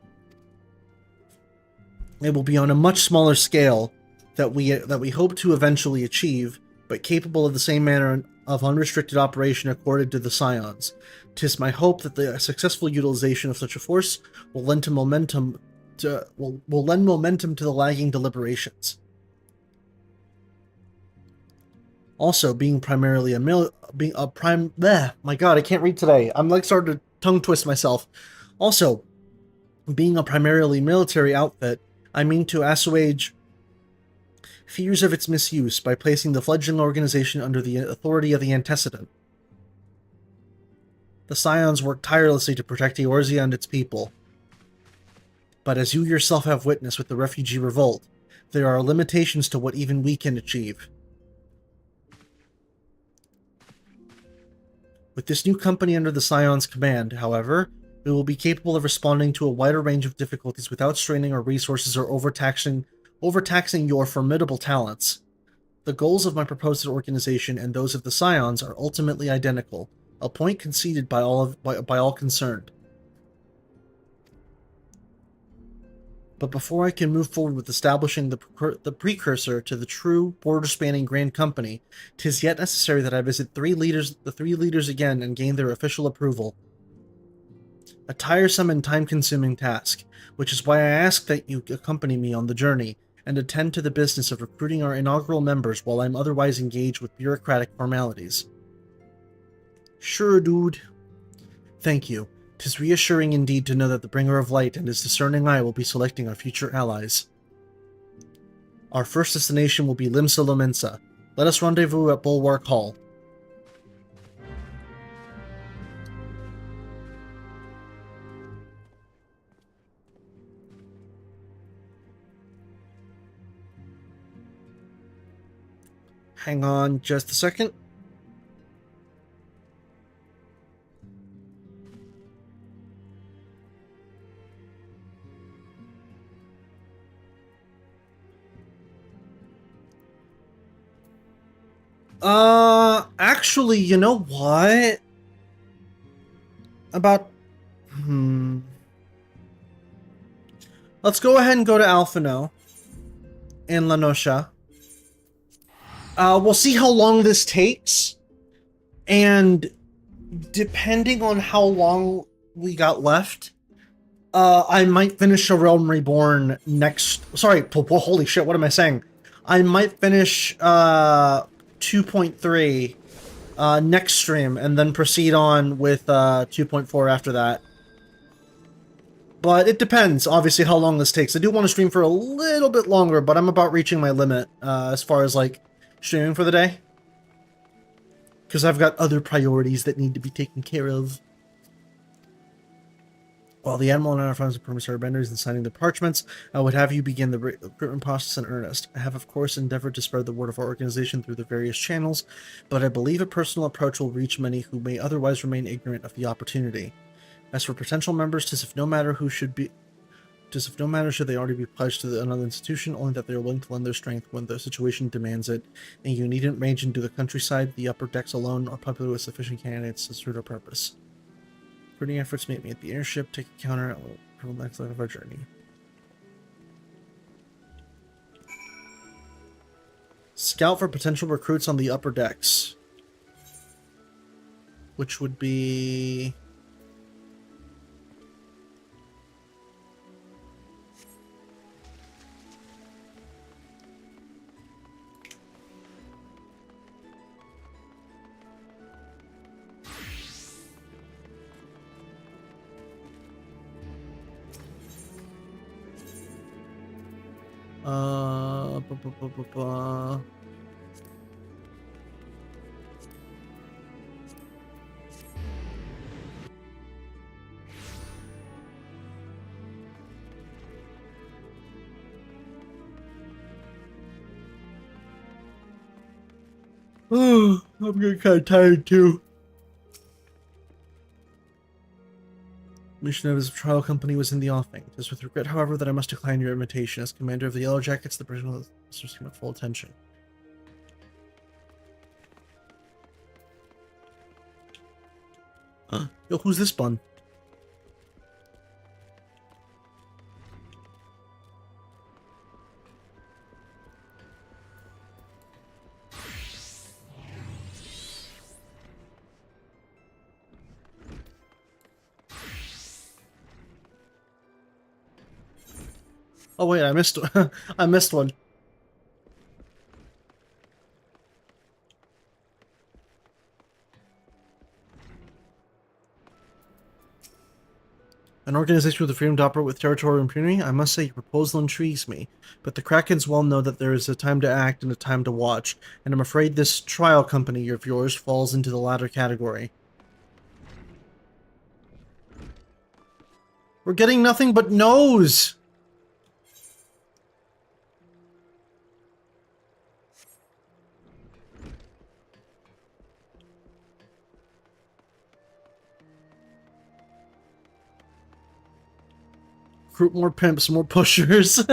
It will be on a much smaller scale that we hope to eventually achieve, but capable of the same manner of unrestricted operation accorded to the Scions. 'Tis my hope that the successful utilization of such a force will lend momentum to the lagging deliberations. Also, being primarily my god, I can't read today. I'm like starting to tongue twist myself. Also, being a primarily military outfit, I mean to assuage fears of its misuse by placing the fledgling organization under the authority of the antecedent. The Scions work tirelessly to protect Eorzea and its people. But as you yourself have witnessed with the refugee revolt, there are limitations to what even we can achieve. With this new company under the Scion's command, however, we will be capable of responding to a wider range of difficulties without straining our resources or overtaxing your formidable talents. The goals of my proposed organization and those of the Scions are ultimately identical, a point conceded by all concerned. But before I can move forward with establishing the precursor to the true border-spanning Grand Company, 'tis yet necessary that I visit the three leaders again and gain their official approval. A tiresome and time-consuming task, which is why I ask that you accompany me on the journey and attend to the business of recruiting our inaugural members while I'm otherwise engaged with bureaucratic formalities. Sure, dude. Thank you. 'Tis reassuring indeed to know that the Bringer of Light and his discerning eye will be selecting our future allies. Our first destination will be Limsa Lominsa. Let us rendezvous at Bulwark Hall. Hang on just a second. Actually, you know what? Let's go ahead and go to Alphino in La Noscia. We'll see how long this takes, and depending on how long we got left, I might finish A Realm Reborn next... Sorry, holy shit, what am I saying? I might finish 2.3 next stream, and then proceed on with 2.4 after that. But it depends, obviously, how long this takes. I do want to stream for a little bit longer, but I'm about reaching my limit as far as, like, streaming for the day. Because I've got other priorities that need to be taken care of. While the Admiral and I are friends with promissory vendors and signing the parchments, I would have you begin the recruitment process in earnest. I have, of course, endeavored to spread the word of our organization through the various channels, but I believe a personal approach will reach many who may otherwise remain ignorant of the opportunity. As for potential members, 'tis of no matter should they already be pledged to another institution, only that they are willing to lend their strength when the situation demands it, and you needn't range into the countryside. The upper decks alone are popular with sufficient candidates to suit our purpose. Recruiting efforts meet me at the airship. Take a counter for the next leg of our journey. Scout for potential recruits on the upper decks. Which would be... Oh, I'm getting kind of tired too. Mission of his trial company was in the offing. It is with regret, however, that I must decline your invitation. As commander of the Yellow Jackets, the prison must receive my full attention. Yo, who's this bun? Oh wait, I missed I missed one. An organization with the freedom to operate with territorial impunity? I must say your proposal intrigues me, but the Krakens well know that there is a time to act and a time to watch, and I'm afraid this trial company of yours falls into the latter category. We're getting nothing but no's! Recruit more pimps, more pushers.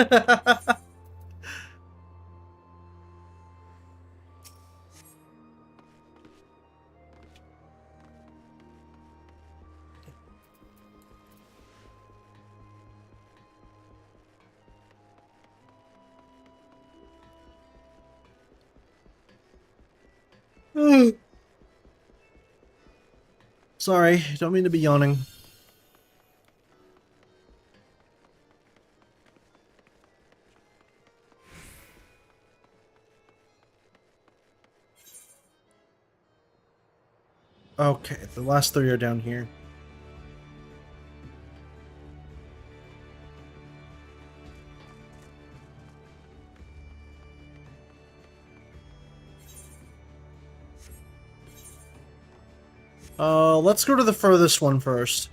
Sorry, don't mean to be yawning. Okay, the last three are down here. Let's go to the furthest one first.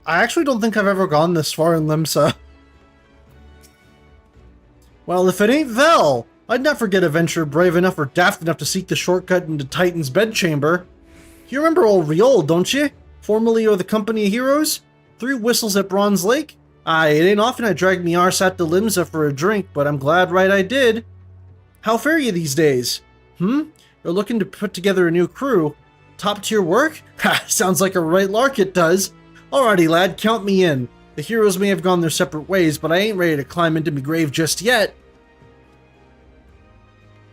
I actually don't think I've ever gone this far in Limsa. Well, if it ain't Vel, I'd never get a venture brave enough or daft enough to seek the shortcut into Titan's bedchamber. You remember old Riol, don't you? Formerly of the Company of Heroes? 3 whistles at Bronze Lake? Aye, it ain't often I drag me arse out to Limsa for a drink, but I'm glad right I did. How fare you these days? You're looking to put together a new crew? Top tier work? Ha, sounds like a right lark it does. Alrighty, lad, count me in. The heroes may have gone their separate ways, but I ain't ready to climb into me grave just yet.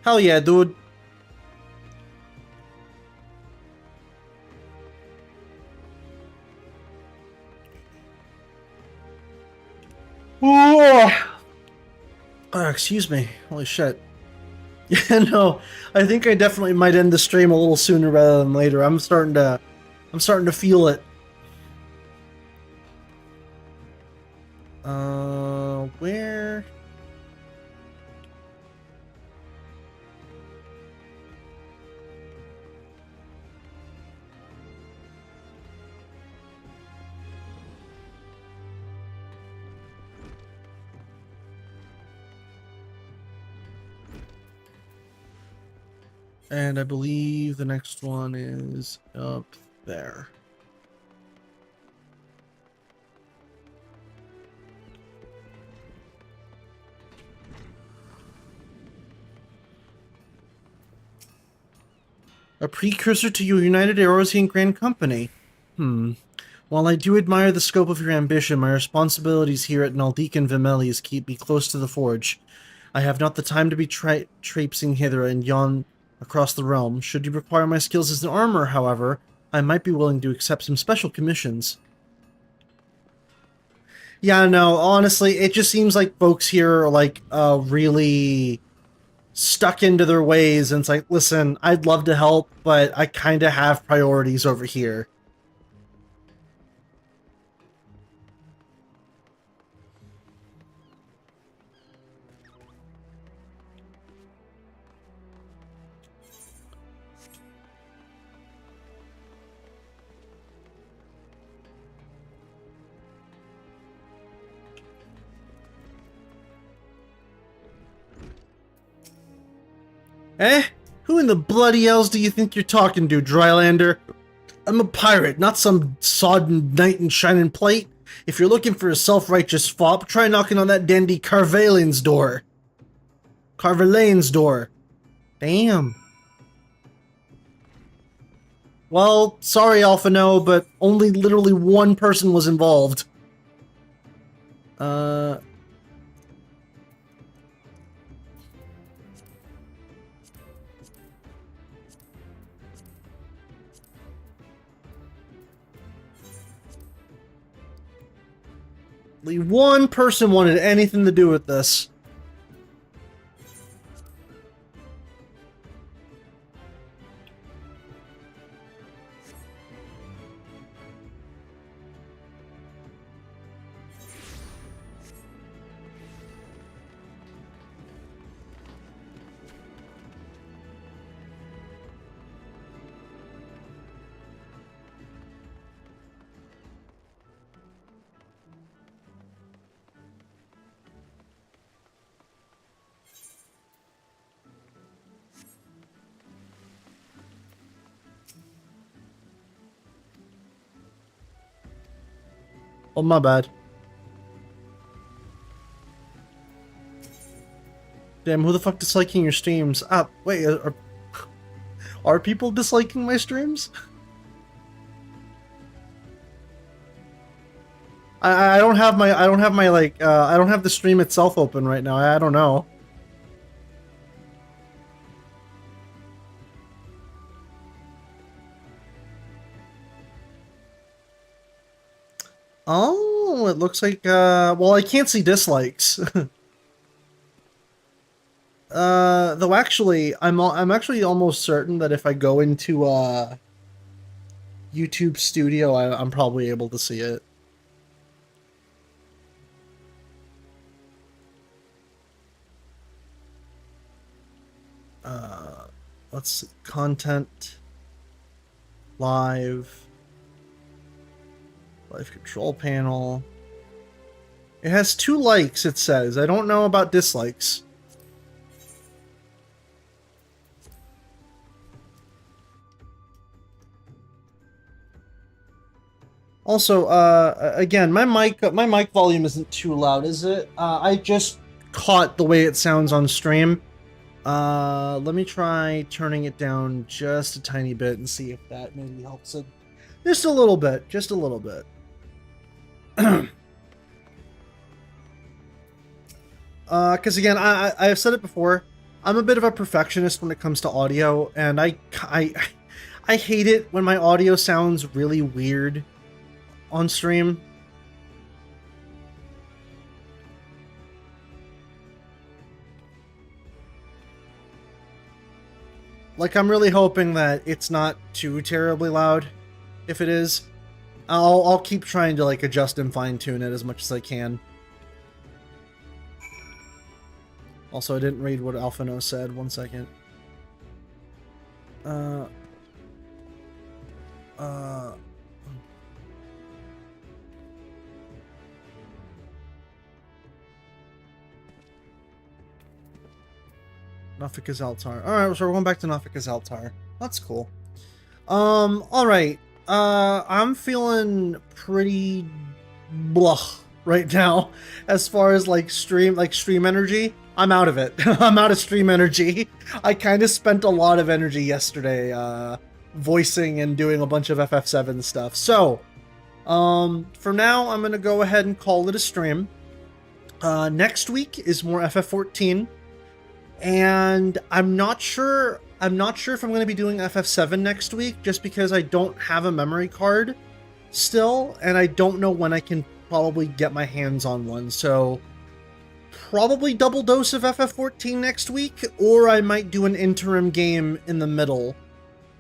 Hell yeah, dude. Excuse me. Holy shit. Yeah, no, I think I definitely might end the stream a little sooner rather than later. I'm starting to feel it. Where? And I believe the next one is up there. A precursor to your United Erosian Grand Company. While I do admire the scope of your ambition, my responsibilities here at Naldik and Vimelius keep me close to the forge. I have not the time to be traipsing hither and yon across the realm. Should you require my skills as an armorer, however, I might be willing to accept some special commissions. Yeah, no, honestly, it just seems like folks here are, like, really stuck into their ways, and it's like, listen, I'd love to help, but I kind of have priorities over here. Eh? Who in the bloody hells do you think you're talking to, Drylander? I'm a pirate, not some sodden knight in shining plate. If you're looking for a self-righteous fop, try knocking on that dandy Carvelane's door. Carvelane's door. Damn. Well, sorry, Alpha No, but only literally one person was involved. Only one person wanted anything to do with this. Oh, my bad. Damn, who the fuck disliking your streams? Ah, wait, are people disliking my streams? I don't have my, I don't have the stream itself open right now. I don't know. Oh, it looks like, well, I can't see dislikes. Though actually, I'm actually almost certain that if I go into, YouTube Studio, I'm probably able to see it. Let's see, content, live control panel. It has 2 likes, it says. I don't know about dislikes. Also, again, my mic volume isn't too loud, is it? I just caught the way it sounds on stream. Let me try turning it down just a tiny bit and see if that maybe helps it. Just a little bit, just a little bit. Because again, I've said it before, I'm a bit of a perfectionist when it comes to audio, and I hate it when my audio sounds really weird on stream. Like, I'm really hoping that it's not too terribly loud. If it is, I'll keep trying to, like, adjust and fine-tune it as much as I can. Also, I didn't read what Alpha No said. 1 second. Nafika's Altar. Alright, so we're going back to Nafika's Altar. That's cool. Alright. I'm feeling pretty blah right now as far as stream energy. I'm out of it. I'm out of stream energy. I kind of spent a lot of energy yesterday voicing and doing a bunch of FF7 stuff. So, for now, I'm going to go ahead and call it a stream. Next week is more FF14. And I'm not sure if I'm going to be doing FF7 next week, just because I don't have a memory card still, and I don't know when I can probably get my hands on one. So probably double dose of FF14 next week, or I might do an interim game in the middle.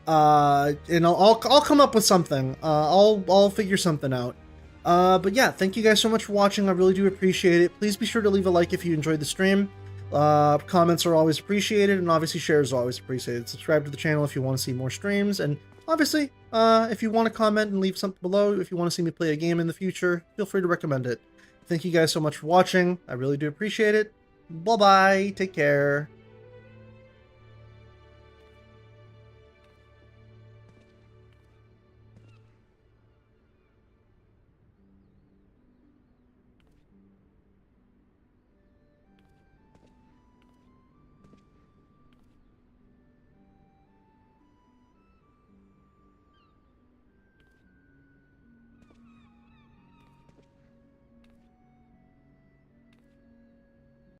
And I'll come up with something. I'll figure something out. But yeah, thank you guys so much for watching. I really do appreciate it. Please be sure to leave a like if you enjoyed the stream. Comments are always appreciated, and obviously shares are always appreciated. Subscribe to the channel if you want to see more streams, and obviously, if you want to comment and leave something below, if you want to see me play a game in the future, feel free to recommend it. Thank you guys so much for watching. I really do appreciate it. Bye-bye. Take care.